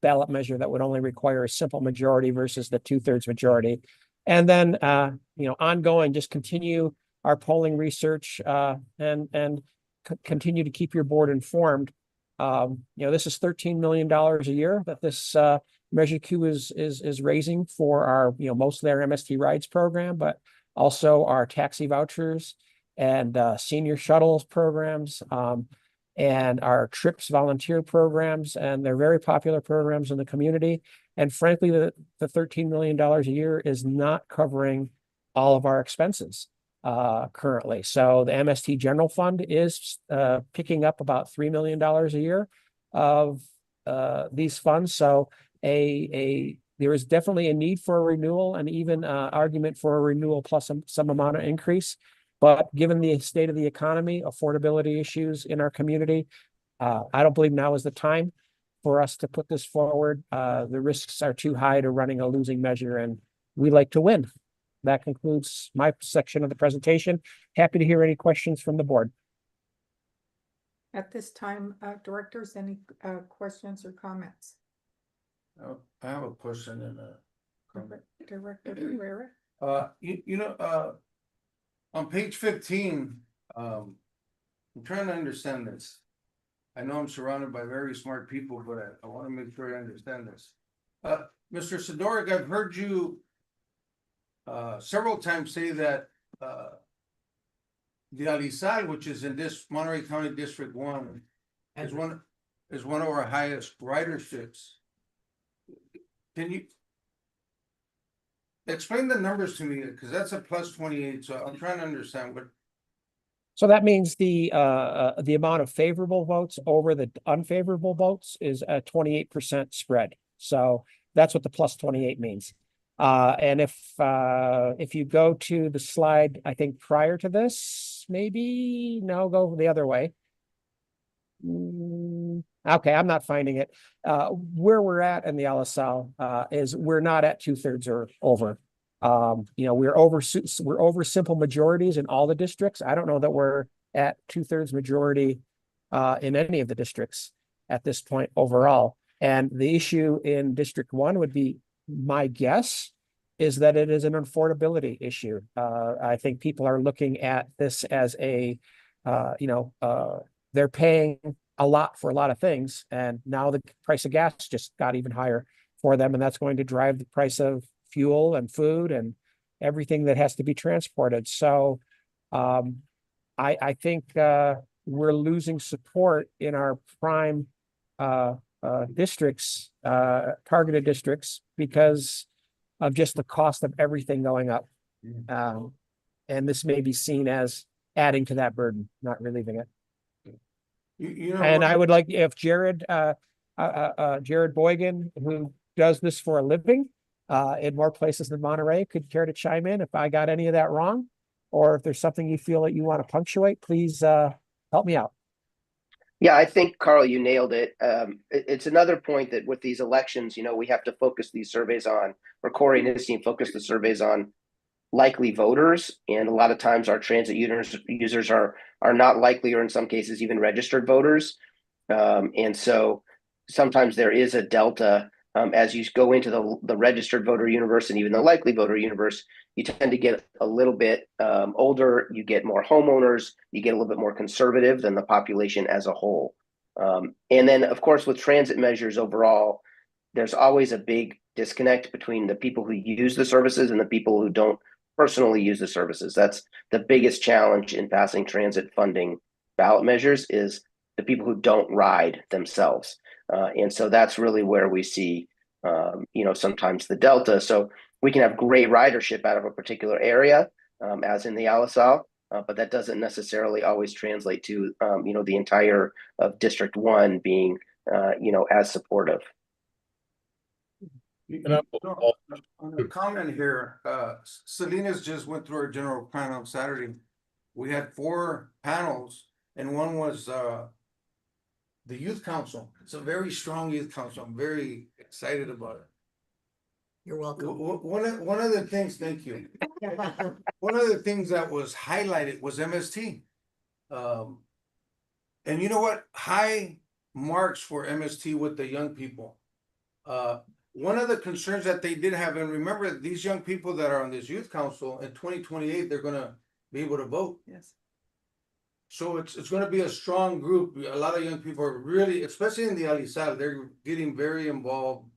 ballot measure that would only require a simple majority versus the 2/3 majority. And then ongoing, just continue our polling research and continue to keep your board informed. This is $13 million a year that this Measure Q is raising for our, most of their MST rides program, but also our taxi vouchers and senior shuttles programs, and our trips volunteer programs, and they're very popular programs in the community. And frankly, the $13 million a year is not covering all of our expenses currently. So the MST General Fund is picking up about $3 million a year of these funds. So there is definitely a need for a renewal, and even argument for a renewal plus some amount of increase. But given the state of the economy, affordability issues in our community, I don't believe now is the time for us to put this forward. The risks are too high to running a losing measure, and we like to win. That concludes my section of the presentation. Happy to hear any questions from the board. At this time, directors, any questions or comments? I have a question and a comment. Director Rivera? On page 15, I'm trying to understand this. I know I'm surrounded by very smart people, but I want to make sure I understand this. Mr. Sidorik, I've heard you several times say that the Alisal, which is in this Monterey County District 1, is one of our highest riderships. Can you explain the numbers to me? Because that's a plus 28, so I'm trying to understand what. So that means the amount of favorable votes over the unfavorable votes is a 28% spread. So that's what the plus 28 means. And if you go to the slide, I think prior to this, maybe go the other way. Okay, I'm not finding it. Where we're at in the Alisal is we're not at 2/3 or over. We're over simple majorities in all the districts. I don't know that we're at 2/3 majority in any of the districts at this point overall. And the issue in District 1 would be, my guess is that it is an affordability issue. I think people are looking at this as they're paying a lot for a lot of things, and now the price of gas just got even higher for them, and that's going to drive the price of fuel and food and everything that has to be transported. So I think we're losing support in our prime districts, targeted districts, because of just the cost of everything going up. And this may be seen as adding to that burden, not relieving it. And I would like, if Jared Boygan, who does this for a living in more places than Monterey, could care to chime in if I got any of that wrong, or if there's something you feel that you want to punctuate, please help me out. Yeah, I think, Carl, you nailed it. It's another point that with these elections, we have to focus these surveys on, or Corey and his team focus the surveys on likely voters. And a lot of times our transit users are not likely, or in some cases even registered voters. And so sometimes there is a delta as you go into the registered voter universe and even the likely voter universe. You tend to get a little bit older, you get more homeowners, you get a little bit more conservative than the population as a whole. And then, of course, with transit measures overall, there's always a big disconnect between the people who use the services and the people who don't personally use the services. That's the biggest challenge in passing transit funding ballot measures, is the people who don't ride themselves. And so that's really where we see, sometimes the delta. So we can have great ridership out of a particular area, as in the Alisal, but that doesn't necessarily always translate to, the entire of District 1 being, as supportive. And I- On the comment here, Salinas just went through our general plan on Saturday. We had 4 panels and one was, the youth council. It's a very strong youth council. I'm very excited about it. You're welcome. One of the things, thank you. One of the things that was highlighted was MST. And you know what? High marks for MST with the young people. One of the concerns that they did have, and remember, these young people that are on this youth council in 2028, they're gonna be able to vote. Yes. So it's gonna be a strong group. A lot of young people are really, especially in the Alisal, they're getting very involved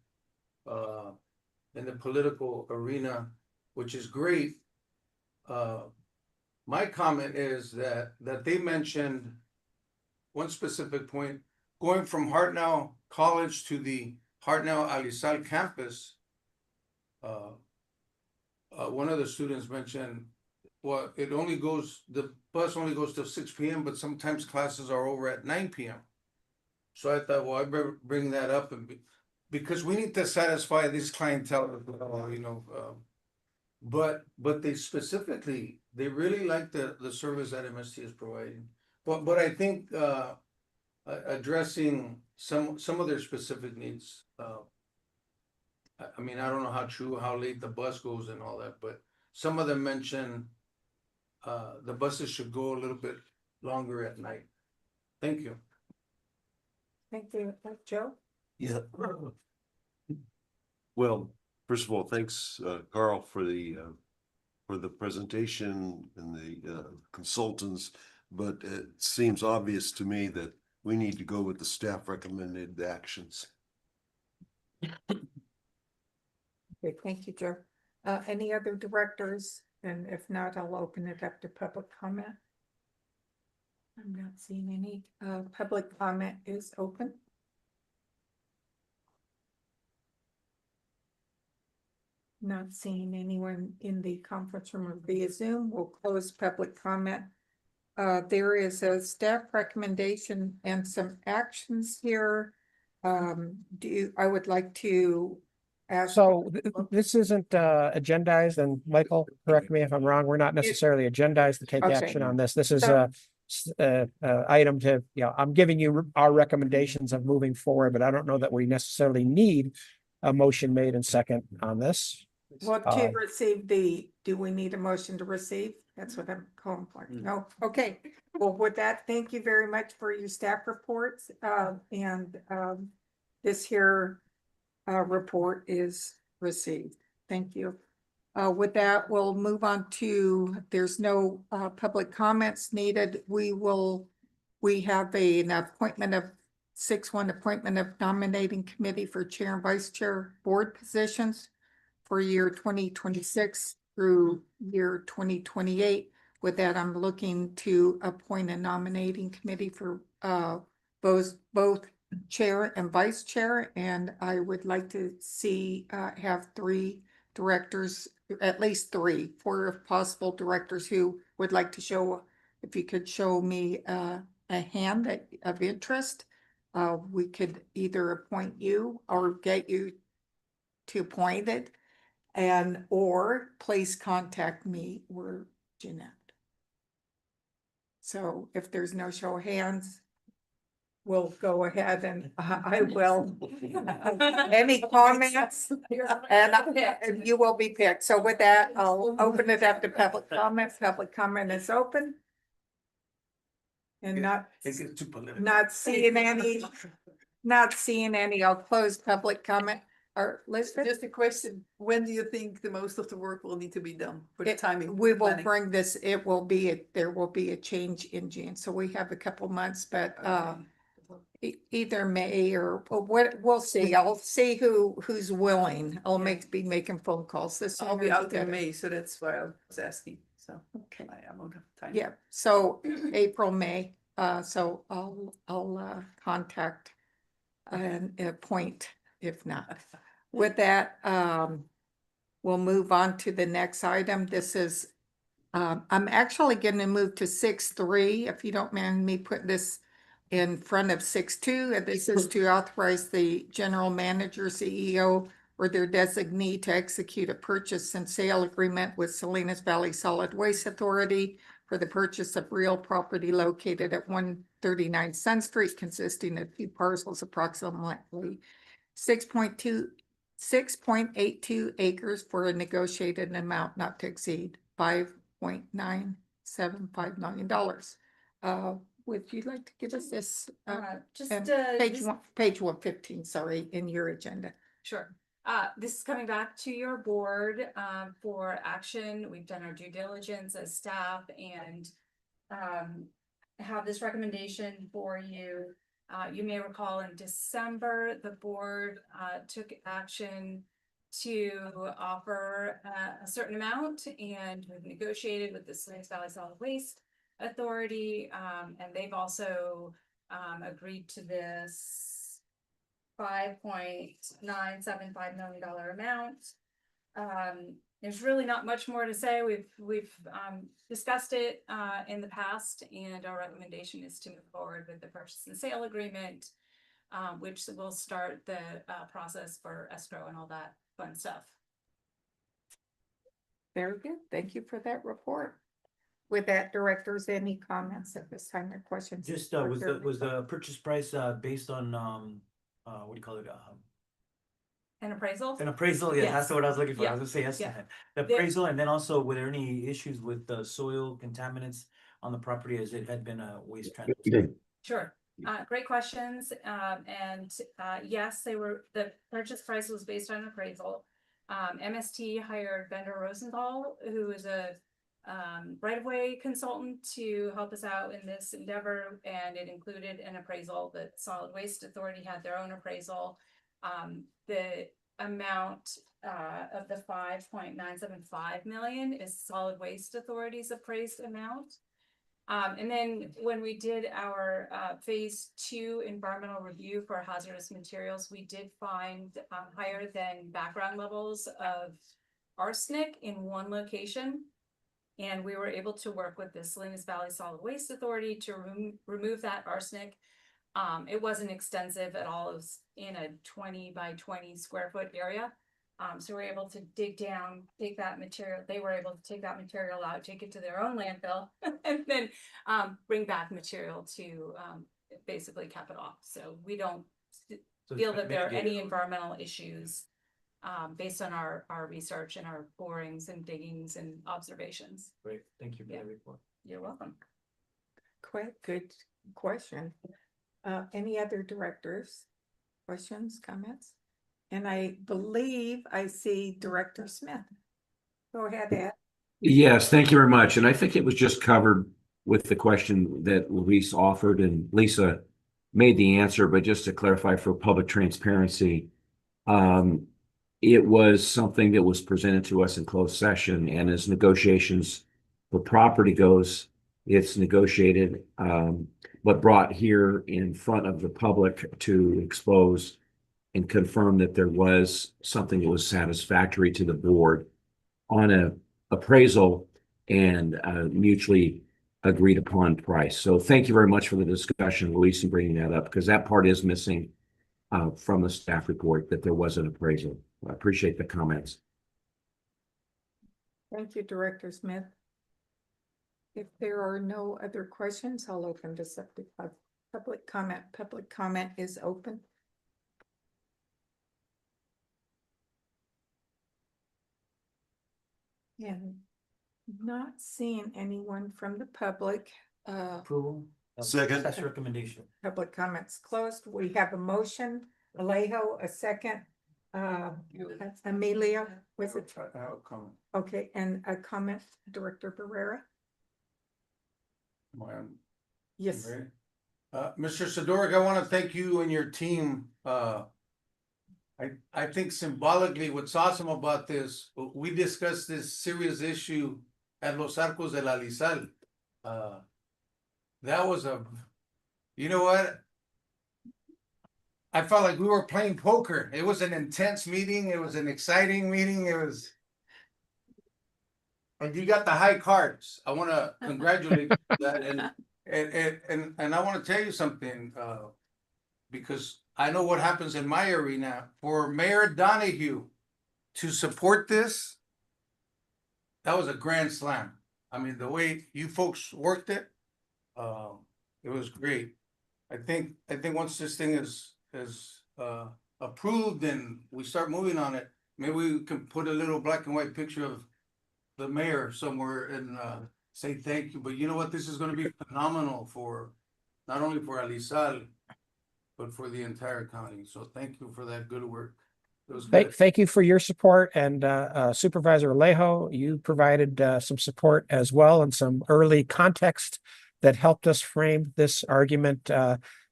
in the political arena, which is great. My comment is that they mentioned one specific point, going from Hartnell College to the Hartnell Alisal campus. One of the students mentioned, well, the bus only goes till 6 p.m., but sometimes classes are over at 9 p.m. So I thought, well, I better bring that up because we need to satisfy this clientele, but they specifically, they really like the service that MST is providing. But I think addressing some of their specific needs. I mean, I don't know how late the bus goes and all that, but some of them mention the buses should go a little bit longer at night. Thank you. Thank you, Joe. Yeah. Well, first of all, thanks, Carl, for the presentation and the consultants. But it seems obvious to me that we need to go with the staff recommended actions. Okay, thank you, Joe. Any other directors? And if not, I'll open it up to public comment. I'm not seeing any. Public comment is open. Not seeing anyone in the conference room or via Zoom. We'll close public comment. There is a staff recommendation and some actions here. I would like to ask. So this isn't agendized, and Michael, correct me if I'm wrong, we're not necessarily agendized to take Okay. action on this. This is So- a item to, I'm giving you our recommendations of moving forward, but I don't know that we necessarily need a motion made and second on this. Well, to receive do we need a motion to receive? That's what I'm calling for. No, okay. Well, with that, thank you very much for your staff reports. And this here report is received. Thank you. With that, we'll move on to, there's no public comments needed. We have an appointment of 6-1 appointment of nominating committee for chair and vice chair board positions for year 2026 through year 2028. With that, I'm looking to appoint a nominating committee for both chair and vice chair, and I would like to see have 3 directors, at least 4 if possible, directors who would like to show, if you could show me a hand of interest. We could either appoint you or get you to appoint it, or please contact me or Jeanette. So if there's no show of hands, we'll go ahead and I will. Any comments? And you will be picked. So with that, I'll open it up to public comment. Public comment is open. And It gets too political. not seeing any, I'll close public comment. Or Elizabeth? Just a question, when do you think the most of the work will need to be done for the timing? We will planning? bring this, there will be a change in June, so we have a couple months, but either May or what, we'll see. I'll see who's willing. I'll be making phone calls this. I'll be out in May, so that's why I was asking, so Okay. I won't have time. Yeah, so April, May, so I'll contact and appoint if not. With that, we'll move on to the next item. This is, I'm actually gonna move to 6.3, if you don't mind me putting this in front of 6.2. And this is to authorize the general manager, CEO, or their designee to execute a purchase and sale agreement with Salinas Valley Solid Waste Authority for the purchase of real property located at 139 Sun Street, consisting of 2 parcels approximately 6.82 acres for a negotiated amount not to exceed $5.975 million. Would you like to give us this? Page 115, sorry, in your agenda. Sure. This is coming back to your board, for action. We've done our due diligence as staff and, have this recommendation for you. You may recall in December, the board, took action to offer a certain amount, and we've negotiated with the Salinas Valley Solid Waste Authority, and they've also, agreed to this $5.975 million amount. There's really not much more to say. We've discussed it in the past, and our recommendation is to move forward with the purchase and sale agreement, which will start the process for escrow and all that fun stuff. Very good. Thank you for that report. With that, directors, any comments at this time or questions? Just was the purchase price based on what do you call it? An appraisal? An appraisal, yeah, that's Yes. the word I was looking for. I Yeah. was gonna say estimate. The There- appraisal, and then also were there any issues with the soil contaminants on the property as it had been a waste transfer? Sure. Great questions. Yes, the purchase price was based on appraisal. MST hired vendor Rosenthal, who is a right-of-way consultant, to help us out in this endeavor, and it included an appraisal. The Solid Waste Authority had their own appraisal. The amount of the $5.975 million is Solid Waste Authority's appraised amount. And then when we did our phase 2 environmental review for hazardous materials, we did find higher than background levels of arsenic in one location. And we were able to work with the Salinas Valley Solid Waste Authority to remove that arsenic. It wasn't extensive at all. It was in a 20 by 20 square foot area. So we're able to dig down, take that material. They were able to take that material out, take it to their own landfill, and then bring back material to basically cap it off. So we don't feel that there are any environmental issues based on our research and our borings and diggings and observations. Great, thank you for the report. You're welcome. Quite good question. Any other directors? Questions, comments? And I believe I see Director Smith. Go ahead, Ed. Yes, thank you very much. And I think it was just covered with the question that Luis offered, and Lisa made the answer, but just to clarify for public transparency, it was something that was presented to us in closed session, and as negotiations for property goes, it's negotiated, but brought here in front of the public to expose and confirm that there was something that was satisfactory to the board on a appraisal and mutually agreed upon price. So thank you very much for the discussion, Luis, and bringing that up, because that part is missing from the staff report, that there was an appraisal. I appreciate the comments. Thank you, Director Smith. If there are no other questions, I'll open this up to public comment. Public comment is open. And not seeing anyone from the public. Approval? Second. That's recommendation. Public comments closed. We have a motion, Alejo, a second. Amelia, was it? Comment. Okay, and a comment, Director Barrera? Am I on? Yes. Ready? Mr. Sidorik, I want to thank you and your team. I think symbolically, what's awesome about this, we discussed this serious issue at Los Arcos de la Lizal. That was you know what? I felt like we were playing poker. It was an intense meeting. It was an exciting meeting. And you got the high cards. I want to congratulate you for that. And I want to tell you something, because I know what happens in my arena. For Mayor Donahue to support this, that was a grand slam. I mean, the way you folks worked it was great. I think once this thing is approved and we start moving on it, maybe we can put a little black and white picture of the mayor somewhere and say thank you. But you know what? This is going to be phenomenal for not only for Alizal, but for the entire county. So thank you for that good work. It was good. Thank you for your support, and Supervisor Alejo, you provided some support as well and some early context that helped us frame this argument,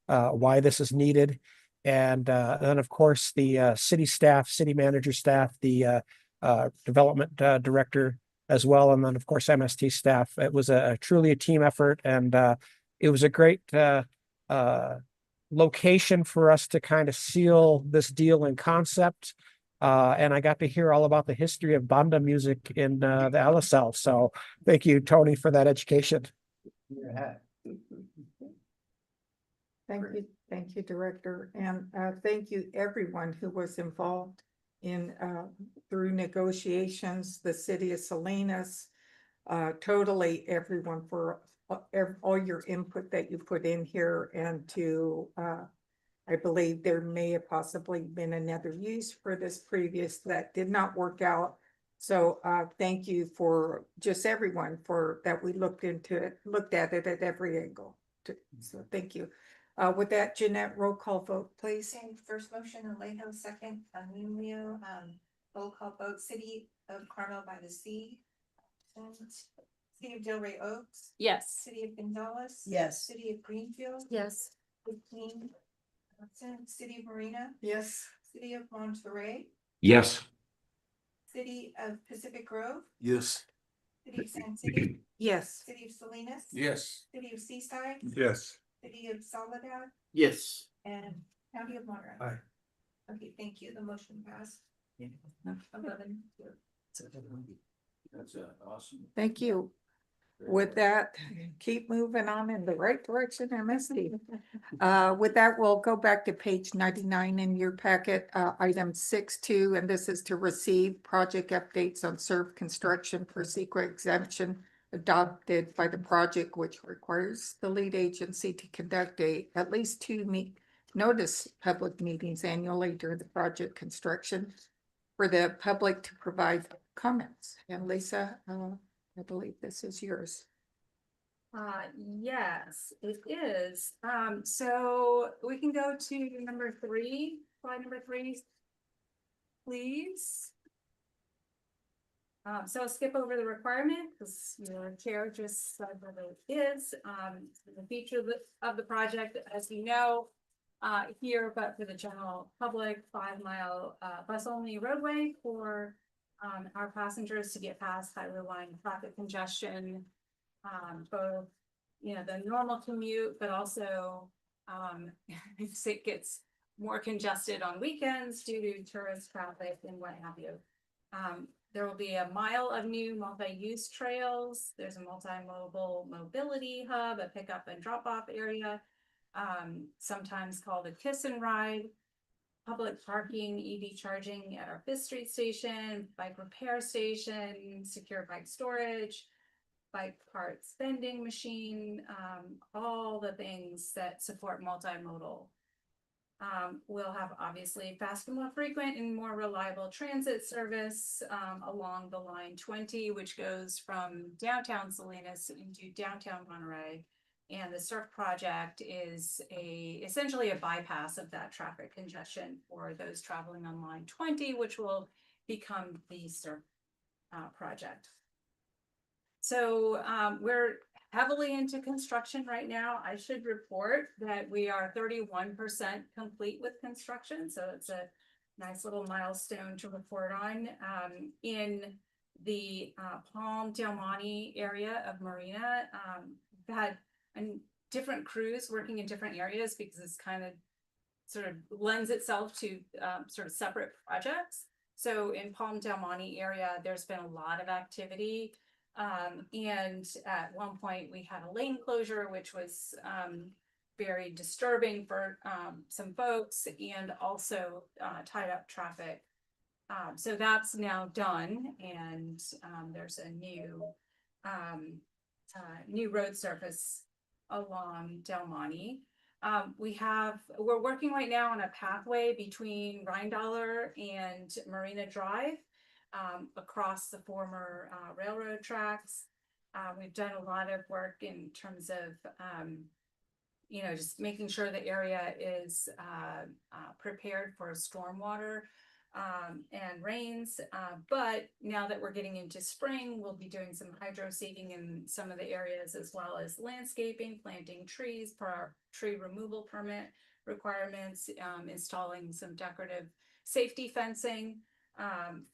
why this is needed. And then, of course, the city staff, city manager staff, the development director as well, and then, of course, MST staff. It was truly a team effort, and it was a great location for us to kind of seal this deal in concept. And I got to hear all about the history of banda music in the LSL. So thank you, Tony, for that education. Thank you, Director, and thank you everyone who was involved in through negotiations, the city of Salinas, totally everyone for all your input that you put in here, and to I believe there may have possibly been another use for this previous that did not work out. So thank you for just everyone for that. We looked at it at every angle. So thank you. With that, Jeanette, roll call vote, please. Okay, first motion, Alejo, second, Emilio, roll call vote, City of Carmel by the Sea. City of Del Rey Oaks. Yes. City of Gonzales. Yes. City of Greenfield. Yes. 15. City of Marina. Yes. City of Monterey. Yes. City of Pacific Grove. Yes. City of San City. Yes. City of Salinas. Yes. City of Seaside. Yes. City of Soledad. Yes. And County of Monterey. Aye. Okay, thank you. The motion passed. 11. That's awesome. Thank you. With that, keep moving on in the right direction, MSD. With that, we'll go back to page 99 in your packet, item 6.2, and this is to receive project updates on SURF construction for secret exemption adopted by the project, which requires the lead agency to conduct at least 2 notice public meetings annually during the project construction for the public to provide comments. And Lisa, I believe this is yours. Yes, it is. So we can go to number 3, slide number 3, please. So I'll skip over the requirement because your chair just said what it is. The feature of the project, as you know, here, but for the general public, 5-mile bus only roadway for our passengers to get past highway line traffic congestion, both, the normal commute, but also it gets more congested on weekends due to tourist traffic and what have you. There will be 1 mile of new multi-use trails. There's a multimodal mobility hub, a pickup and drop-off area, sometimes called a kiss and ride. Public parking, EV charging at our 5th Street station, bike repair station, secure bike storage, bike parts vending machine, all the things that support multimodal. We'll have obviously faster, more frequent and more reliable transit service along the line 20, which goes from downtown Salinas into downtown Monterey. And the SURF project is essentially a bypass of that traffic congestion for those traveling on line 20, which will become the SURF project. So we're heavily into construction right now. I should report that we are 31% complete with construction, so it's a nice little milestone to report on. In the Palm Del Monte area of Marina, we've had different crews working in different areas because it's kind of sort of lends itself to sort of separate projects. So in Palm Del Monte area, there's been a lot of activity. And at one point we had a lane closure, which was very disturbing for some folks, and also tied up traffic. So that's now done, and there's a new road surface along Del Monte. We're working right now on a pathway between Rheindaler and Marina Drive across the former railroad tracks. We've done a lot of work in terms of just making sure the area is prepared for stormwater and rains. But now that we're getting into spring, we'll be doing some hydro seeding in some of the areas, as well as landscaping, planting trees per our tree removal permit requirements, installing some decorative safety fencing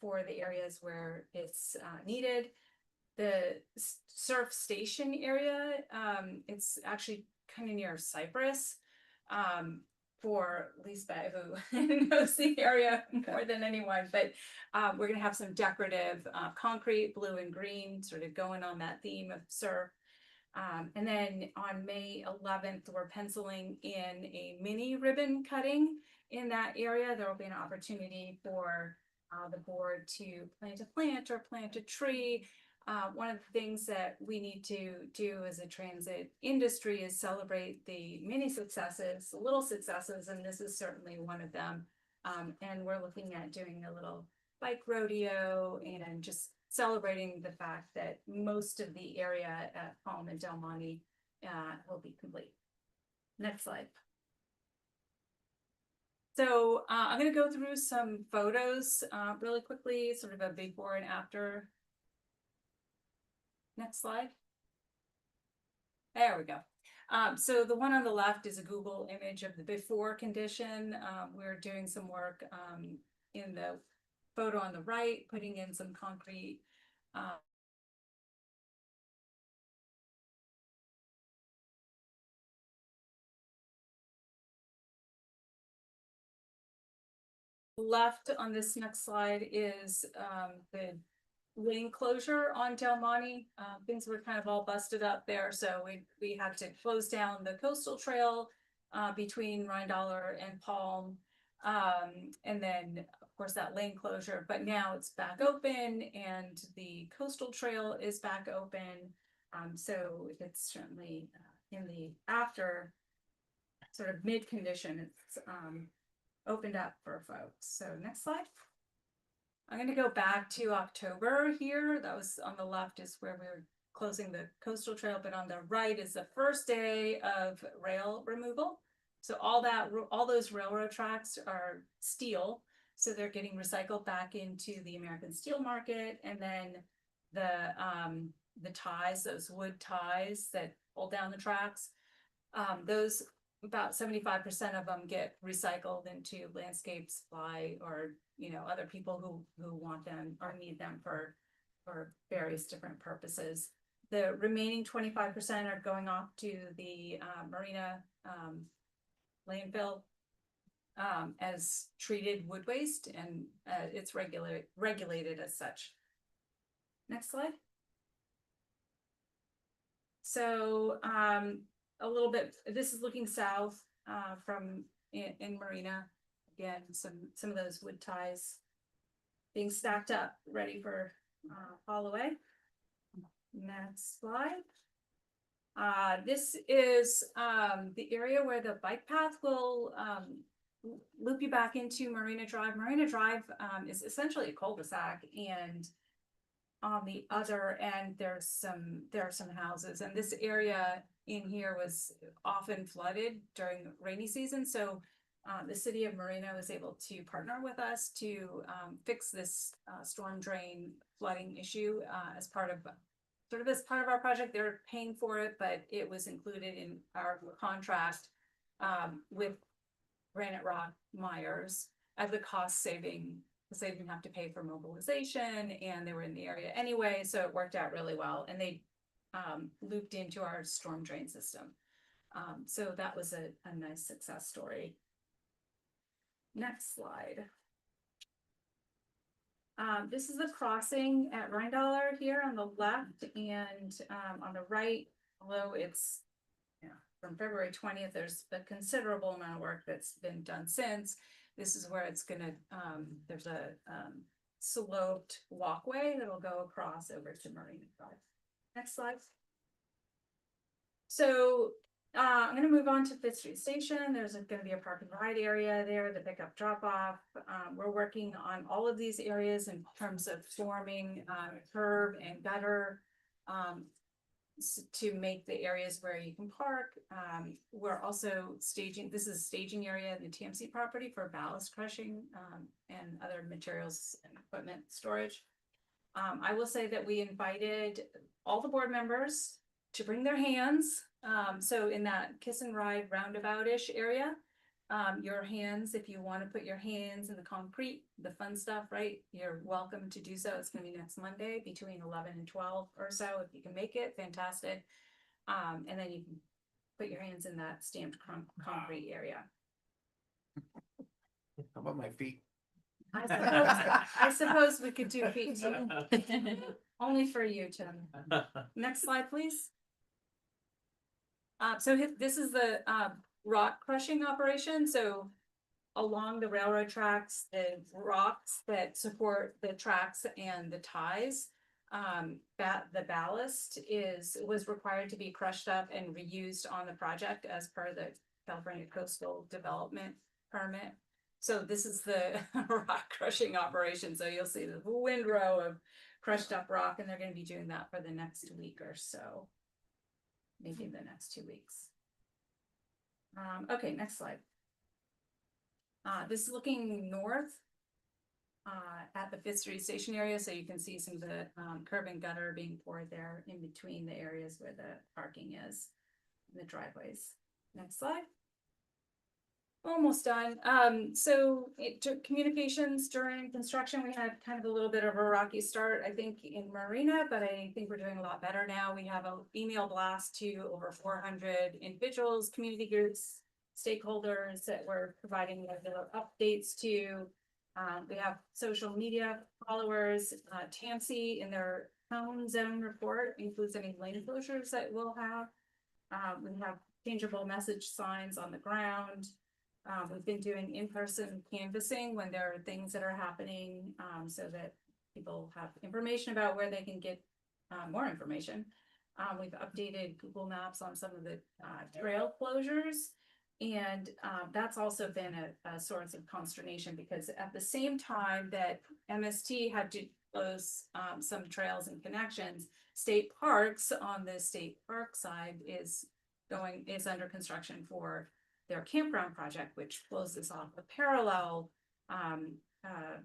for the areas where it's needed. The surf station area, it's actually kind of near Cypress. For Lisbeth, who knows the area more than anyone, but we're gonna have some decorative concrete, blue and green, sort of going on that theme of surf. And then on May 11th, we're penciling in a mini ribbon cutting in that area. There will be an opportunity for the board to plant a plant or plant a tree. One of the things that we need to do as a transit industry is celebrate the many successes, little successes, and this is certainly one of them. And we're looking at doing a little bike rodeo and just celebrating the fact that most of the area at Palm and Del Monte will be complete. Next slide. So I'm going to go through some photos really quickly, sort of a before and after. Next slide. There we go. So the one on the left is a Google image of the before condition. We're doing some work in the photo on the right, putting in some concrete. Left on this next slide is the lane closure on Del Monte. Things were kind of all busted up there, so we had to close down the coastal trail between Rheindaler and Palm, and then of course that lane closure. But now it's back open, and the coastal trail is back open. So it's certainly in the after sort of mid condition, it's opened up for folks. So next slide. I'm going to go back to October here. That was on the left is where we were closing the coastal trail, but on the right is the first day of rail removal. So all those railroad tracks are steel, so they're getting recycled back into the American steel market. And then the ties, those wood ties that hold down the tracks, those about 75% of them get recycled into landscape supply, or other people who want them or need them for various different purposes. The remaining 25% are going off to the marina landfill as treated wood waste, and it's regulated as such. Next slide. So a little bit, this is looking south from in Marina. Again, some of those wood ties being stacked up, ready for haul away. Next slide. This is the area where the bike path will loop you back into Marina Drive. Marina Drive is essentially a cul-de-sac, and on the other end there are some houses, and this area in here was often flooded during rainy season. So the city of Marina was able to partner with us to fix this storm drain flooding issue as part of sort of as part of our project, they're paying for it, but it was included in our contract with Granite Rock Myers as a cost saving, because they didn't have to pay for mobilization and they were in the area anyway, so it worked out really well. And they looped into our storm drain system. So that was a nice success story. Next slide. This is the crossing at Rheindaler here on the left, and on the right, although it's from February 20th, there's a considerable amount of work that's been done since. This is where it's gonna, there's a sloped walkway that'll go across over to Marina Drive. Next slide. So I'm gonna move on to Fifth Street Station. There's gonna be a park and ride area there, the pickup drop off. We're working on all of these areas in terms of forming curb and gutter to make the areas where you can park. We're also staging, this is a staging area in the TMC property for ballast crushing and other materials and equipment storage. I will say that we invited all the board members to bring their hands. So in that kiss and ride roundabout-ish area, your hands, if you want to put your hands in the concrete, the fun stuff, right? You're welcome to do so. It's gonna be next Monday between 11 and 12 or so. If you can make it, fantastic. And then you can put your hands in that stamped concrete area. How about my feet? I suppose we could do feet too. Only for you, Tim. Next slide, please. So this is the rock crushing operation. So along the railroad tracks, the rocks that support the tracks and the ties, the ballast was required to be crushed up and reused on the project as per the California Coastal Development Permit. So this is the rock crushing operation. So you'll see the windrow of crushed up rock, and they're going to be doing that for the next week or so. Maybe the next 2 weeks. Okay, next slide. This is looking north at the Fifth Street Station area, so you can see some of the curb and gutter being poured there in between the areas where the parking is and the driveways. Next slide. Almost done. So communications during construction, we had kind of a little bit of a rocky start, I think, in Marina, but I think we're doing a lot better now. We have an email blast to over 400 individuals, community groups, stakeholders that we're providing regular updates to. We have social media followers. TAMC in their town zone report includes any lane closures that we'll have. We have changeable message signs on the ground. We've been doing in-person canvassing when there are things that are happening, so that people have information about where they can get more information. We've updated Google Maps on some of the trail closures, and that's also been a source of consternation, because at the same time that MST had to close some trails and connections, state parks on the state park side is under construction for their campground project, which closes off a parallel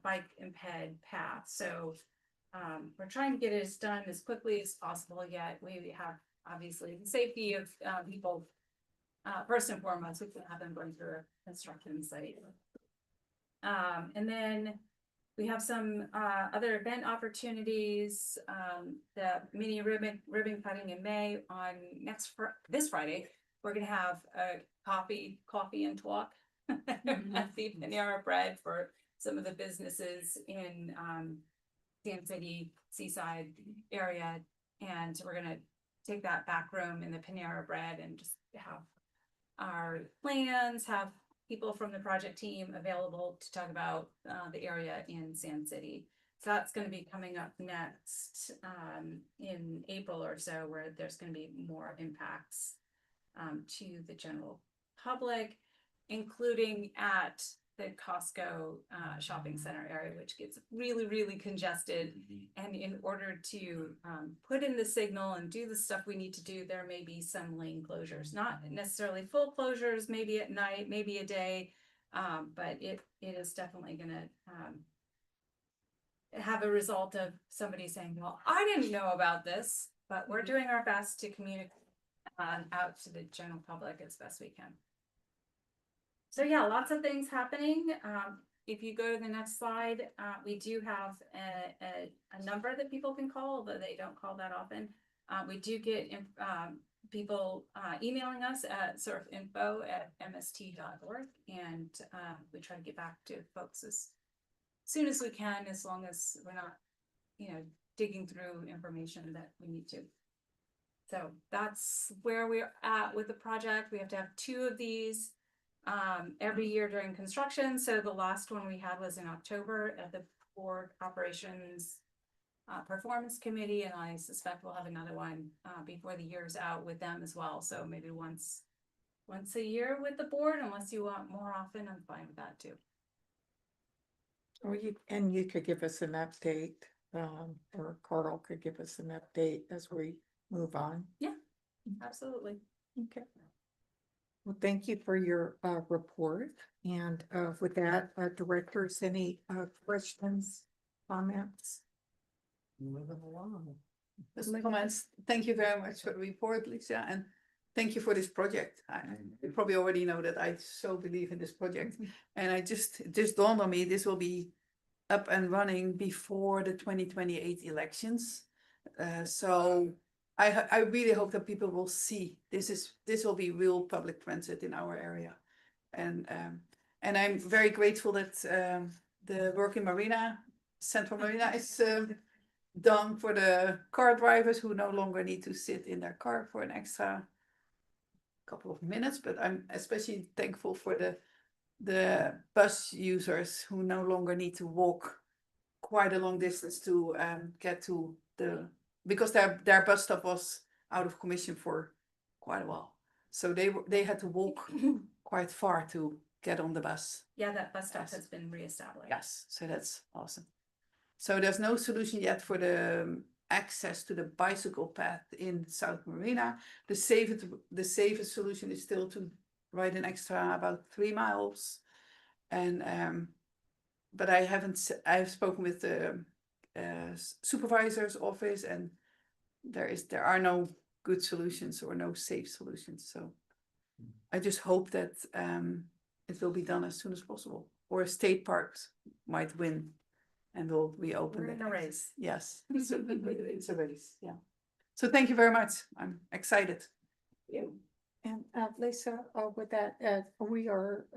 bike and ped path. So we're trying to get it done as quickly as possible, yet we have obviously the safety of people first and foremost. We can have them going through a construction site. And then we have some other event opportunities. The mini ribbon cutting in May on this Friday. We're gonna have a coffee and talk at the Panera Bread for some of the businesses in Sand City, Seaside area. And so we're gonna take that back room in the Panera Bread and just have our plans, have people from the project team available to talk about the area in Sand City. So that's going to be coming up next in April or so, where there's going to be more impacts to the general public, including at the Costco shopping center area, which gets really, really congested. And in order to put in the signal and do the stuff we need to do, there may be some lane closures, not necessarily full closures, maybe at night, maybe a day, but it is definitely going to have a result of somebody saying, well, I didn't know about this, but we're doing our best to communicate out to the general public as best we can. So yeah, lots of things happening. If you go to the next slide, we do have a number that people can call, although they don't call that often. We do get people emailing us at sort of info@mst.org, and we try to get back to folks as soon as we can, as long as we're not, digging through information that we need to. So that's where we're at with the project. We have to have 2 of these every year during construction. So the last one we had was in October at the board operations performance committee, and I suspect we'll have another one before the year's out with them as well. So maybe once a year with the board, unless you want more often, I'm fine with that too. Or you could give us an update, or Carl could give us an update as we move on. Yeah, absolutely. Okay. Well, thank you for your report. And with that, directors, any questions, comments? Moving along. Just comments. Thank you very much for the report, Lisa, and thank you for this project. You probably already know that I so believe in this project, and it just dawned on me this will be up and running before the 2028 elections. So I really hope that people will see this will be real public transit in our area, and I'm very grateful that the work in Central Marina is done for the car drivers who no longer need to sit in their car for an extra couple of minutes. But I'm especially thankful for the bus users who no longer need to walk quite a long distance to get to because their bus stop was out of commission for quite a while. So they had to walk quite far to get on the bus. Yeah, that bus stop has been reestablished. Yes, so that's awesome. So there's no solution yet for the access to the bicycle path in South Marina. The safest solution is still to ride an extra about 3 miles. And but I've spoken with the supervisor's office, and there are no good solutions or no safe solutions. So I just hope that it will be done as soon as possible, or state parks might win and will reopen. We're in a race. Yes, it's a race. Yeah. So thank you very much. I'm excited. Yeah. And Lisa, with that, we are,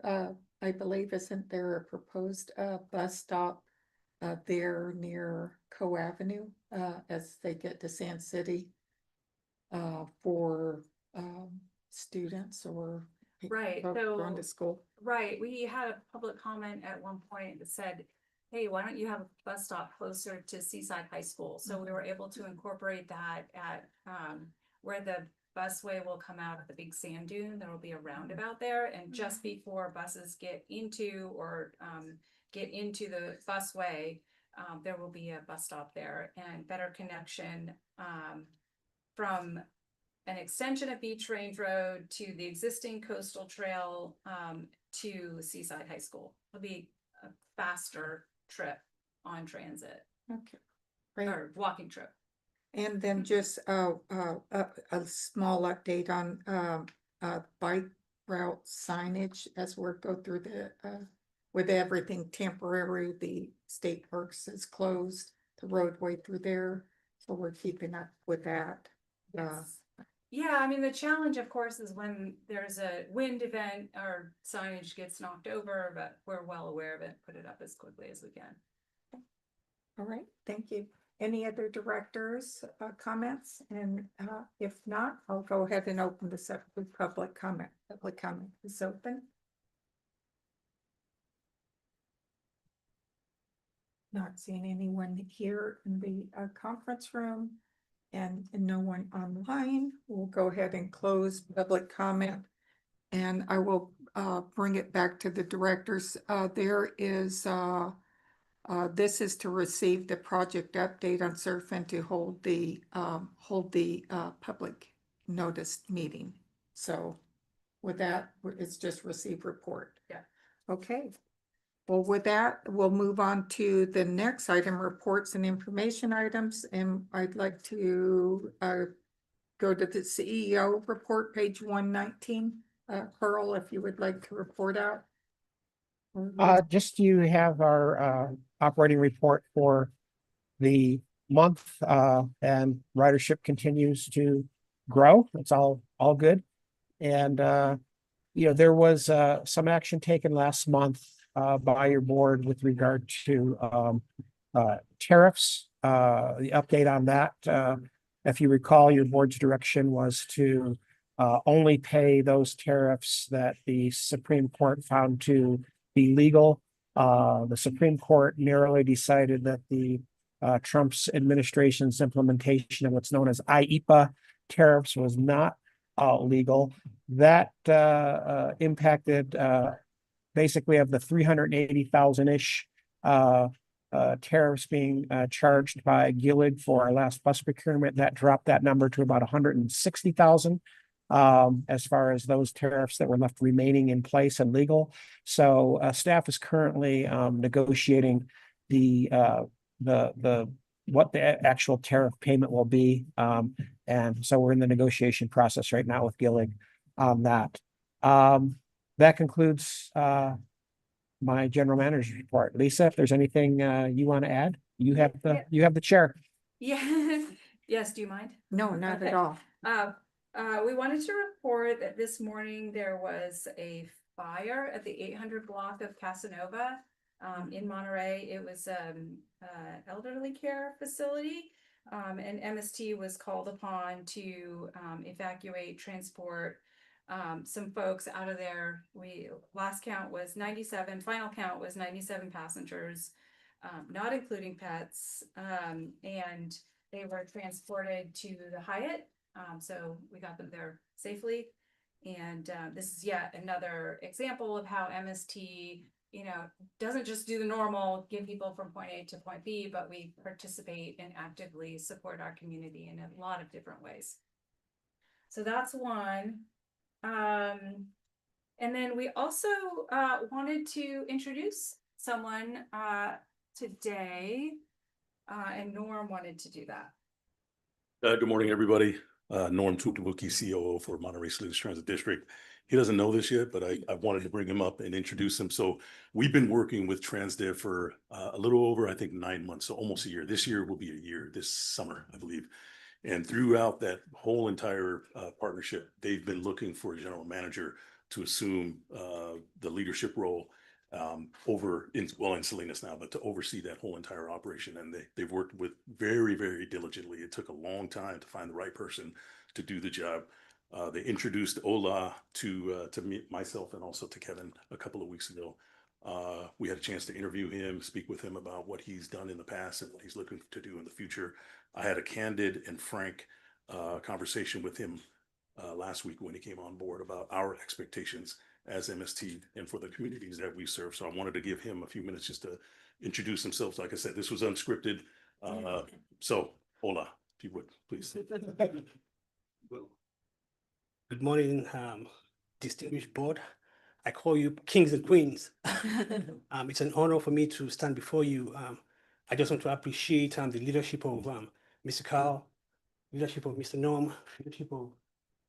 I believe, isn't there a proposed bus stop there near Co Avenue as they get to Sand City for students or Right, folks so- going to school? Right, we had a public comment at one point that said, hey, why don't you have a bus stop closer to Seaside High School? So we were able to incorporate that at where the busway will come out of the big sand dune. There will be a roundabout there, and just before buses get into the busway, there will be a bus stop there, and better connection from an extension of Beach Range Road to the existing coastal trail to Seaside High School. It'll be a faster trip on transit. Okay. Great. Or walking trip. And then just a small update on bike route signage as we go through with everything temporary, the state parks is closed, the roadway through there, so we're keeping up with that. Yes. Yeah, I mean, the challenge, of course, is when there's a wind event or signage gets knocked over, but we're well aware of it, put it up as quickly as we can. All right, thank you. Any other directors' comments? And if not, I'll go ahead and open this up with public comment. Public comment is open. Not seeing anyone here in the conference room and no one online. We'll go ahead and close public comment. And I will bring it back to the directors. There is this is to receive the project update on SURF and to hold the public notice meeting. So with that, it's just receive report. Yeah. Okay. Well, with that, we'll move on to the next item, reports and information items, and I'd like to go to the CEO report, page 119. Carl, if you would like to report out. Just you have our operating report for the month, and ridership continues to grow. It's all good. And there was some action taken last month by your board with regard to tariffs. The update on that, if you recall, your board's direction was to only pay those tariffs that the Supreme Court found to be legal. The Supreme Court narrowly decided that the Trump's administration's implementation of what's known as IEEPA tariffs was not legal. That impacted basically of the 380,000-ish tariffs being charged by Gillig for our last bus procurement. That dropped that number to about 160,000 as far as those tariffs that were left remaining in place and legal. So staff is currently negotiating what the actual tariff payment will be. And so we're in the negotiation process right now with Gillig on that. That concludes my general manager's report. Lisa, if there's anything you want to add, you have the chair. Yeah, yes, do you mind? No, not Okay. at all. We wanted to report that this morning there was a fire at the 800 block of Casanova in Monterey. It was elderly care facility, and MST was called upon to evacuate, transport some folks out of there. Last count was 97, final count was 97 passengers, not including pets, and they were transported to the Hyatt. So we got them there safely. And this is yet another example of how MST, doesn't just do the normal, get people from point A to point B, but we participate and actively support our community in a lot of different ways. So that's one. And then we also wanted to introduce someone today, and Norm wanted to do that. Good morning, everybody. Norm Tukabuki, COO for Monterey Salinas Transit District. He doesn't know this yet, but I wanted to bring him up and introduce him. So we've been working with TransDev for a little over, I think, 9 months, so almost a year. This year will be a year, this summer, I believe. And throughout that whole entire partnership, they've been looking for a general manager to assume the leadership role in Salinas now, but to oversee that whole entire operation. And they've worked with very, very diligently. It took a long time to find the right person to do the job. They introduced Ola to me, myself, and also to Kevin a couple of weeks ago. We had a chance to interview him, speak with him about what he's done in the past and what he's looking to do in the future. I had a candid and frank conversation with him last week when he came on board about our expectations as MST and for the communities that we serve. So I wanted to give him a few minutes just to introduce himself. Like I said, this was unscripted. So Ola, if you would, please. Good morning, distinguished board. I call you kings and queens. It's an honor for me to stand before you. I just want to appreciate the leadership of Mr. Carl, leadership of Mr. Norm, leadership of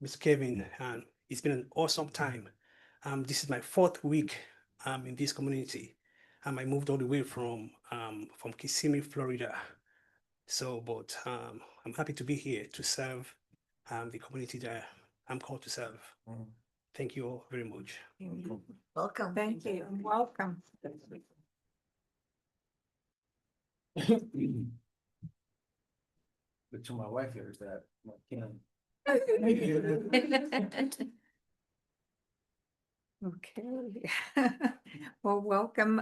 Mr. Kevin. And it's been an awesome time. This is my 4th week in this community. I moved all the way from Kissimmee, Florida. So, but I'm happy to be here to serve the community that I'm called to serve. Thank you all very much. Welcome. Thank you. Welcome. But to my wife, there's that. Okay. Well, welcome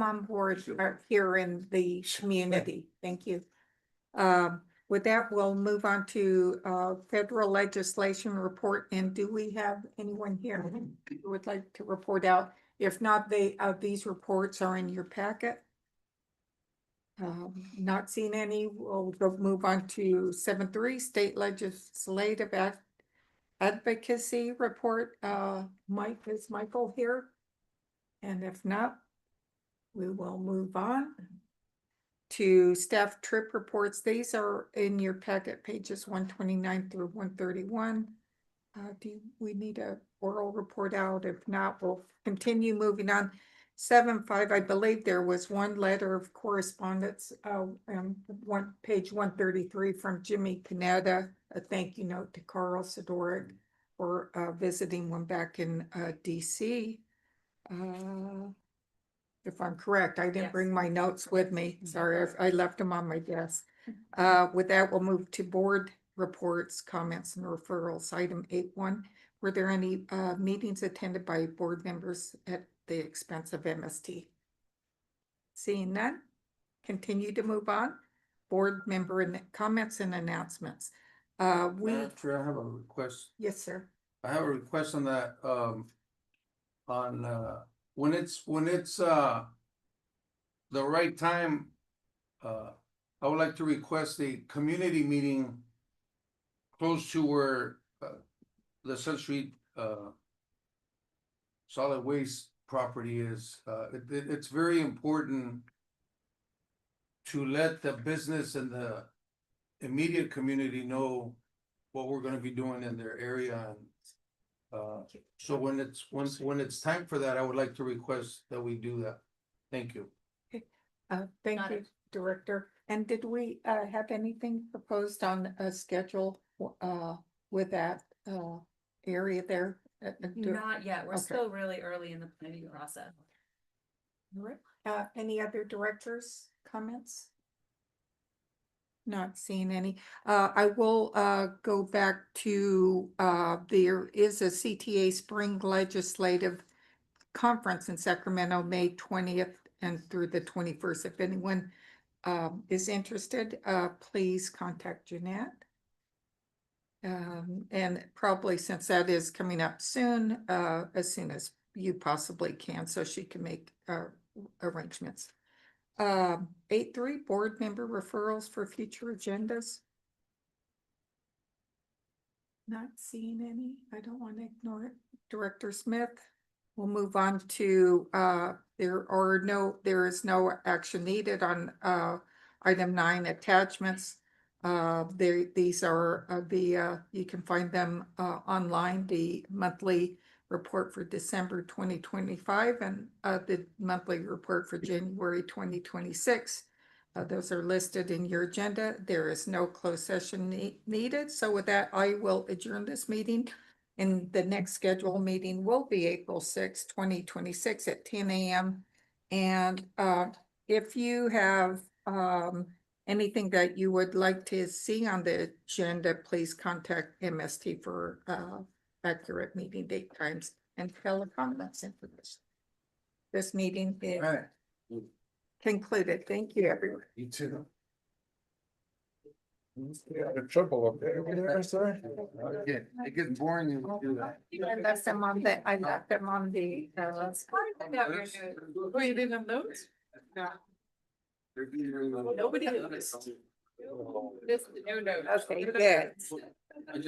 on board here in the community. Thank you. With that, we'll move on to federal legislation report. And do we have anyone here who would like to report out? If not, these reports are in your packet. Not seen any. We'll move on to 7.3 state legislative advocacy report. Mike, is Michael here? And if not, we will move on to staff trip reports. These are in your packet, pages 129 through 131. We need a oral report out? If not, we'll continue moving on. 7.5, I believe there was one letter of correspondence, page 133 from Jimmy Panetta, a thank you note to Carl Sidoric for visiting one back in DC. If I'm correct, I didn't Yes. bring my notes with me. Sorry, I left them on my desk. With that, we'll move to board reports, comments, and referrals. Item 8.1. Were there any meetings attended by board members at the expense of MST? Seeing none, continue to move on. Board member comments and announcements. Madam Chair, I have a request. Yes, sir. I have a request on that, when it's the right time, I would like to request a community meeting close to where, the South Street, solid waste property is. It's very important to let the business and the immediate community know what we're gonna be doing in their area. And so when it's time for that, I would like to request that we do that. Thank you. Thank Got you, it. Director. And did we have anything proposed on a schedule with that area there? Not yet. We're Okay. still really early in the planning process. All right. Any other directors' comments? Not seeing any. I will go back to there is a CTA Spring Legislative Conference in Sacramento, May 20th and through the 21st. If anyone is interested, please contact Jeanette. And probably since that is coming up soon as you possibly can, so she can make arrangements. 8.3, board member referrals for future agendas. Not seeing any. I don't want to ignore it. Director Smith. We'll move on to there is no action needed on item 9, attachments. These are you can find them online, the monthly report for December 2025 and the monthly report for January 2026. Those are listed in your agenda. There is no closed session needed. So with that, I will adjourn this meeting. And the next scheduled meeting will be April 6, 2026 at 10 a.m. And if you have anything that you would like to see on the agenda, please contact MST for accurate meeting date times and teleconference information. This meeting is concluded. Thank you, everyone. You too. Trouble up there, sir. It gets boring when you do that. I left them on the. Oh, you didn't have notes? No. Nobody noticed. Just no notes. Okay, good.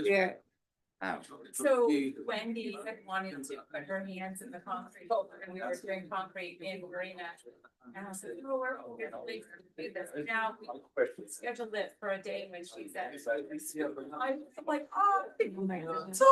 Yeah. So Wendy had wanted to put her hands in the concrete, and we were doing concrete in Marina. And I said, oh, we're going to do this. Now we scheduled it for a day when she's at. I'm like, oh, so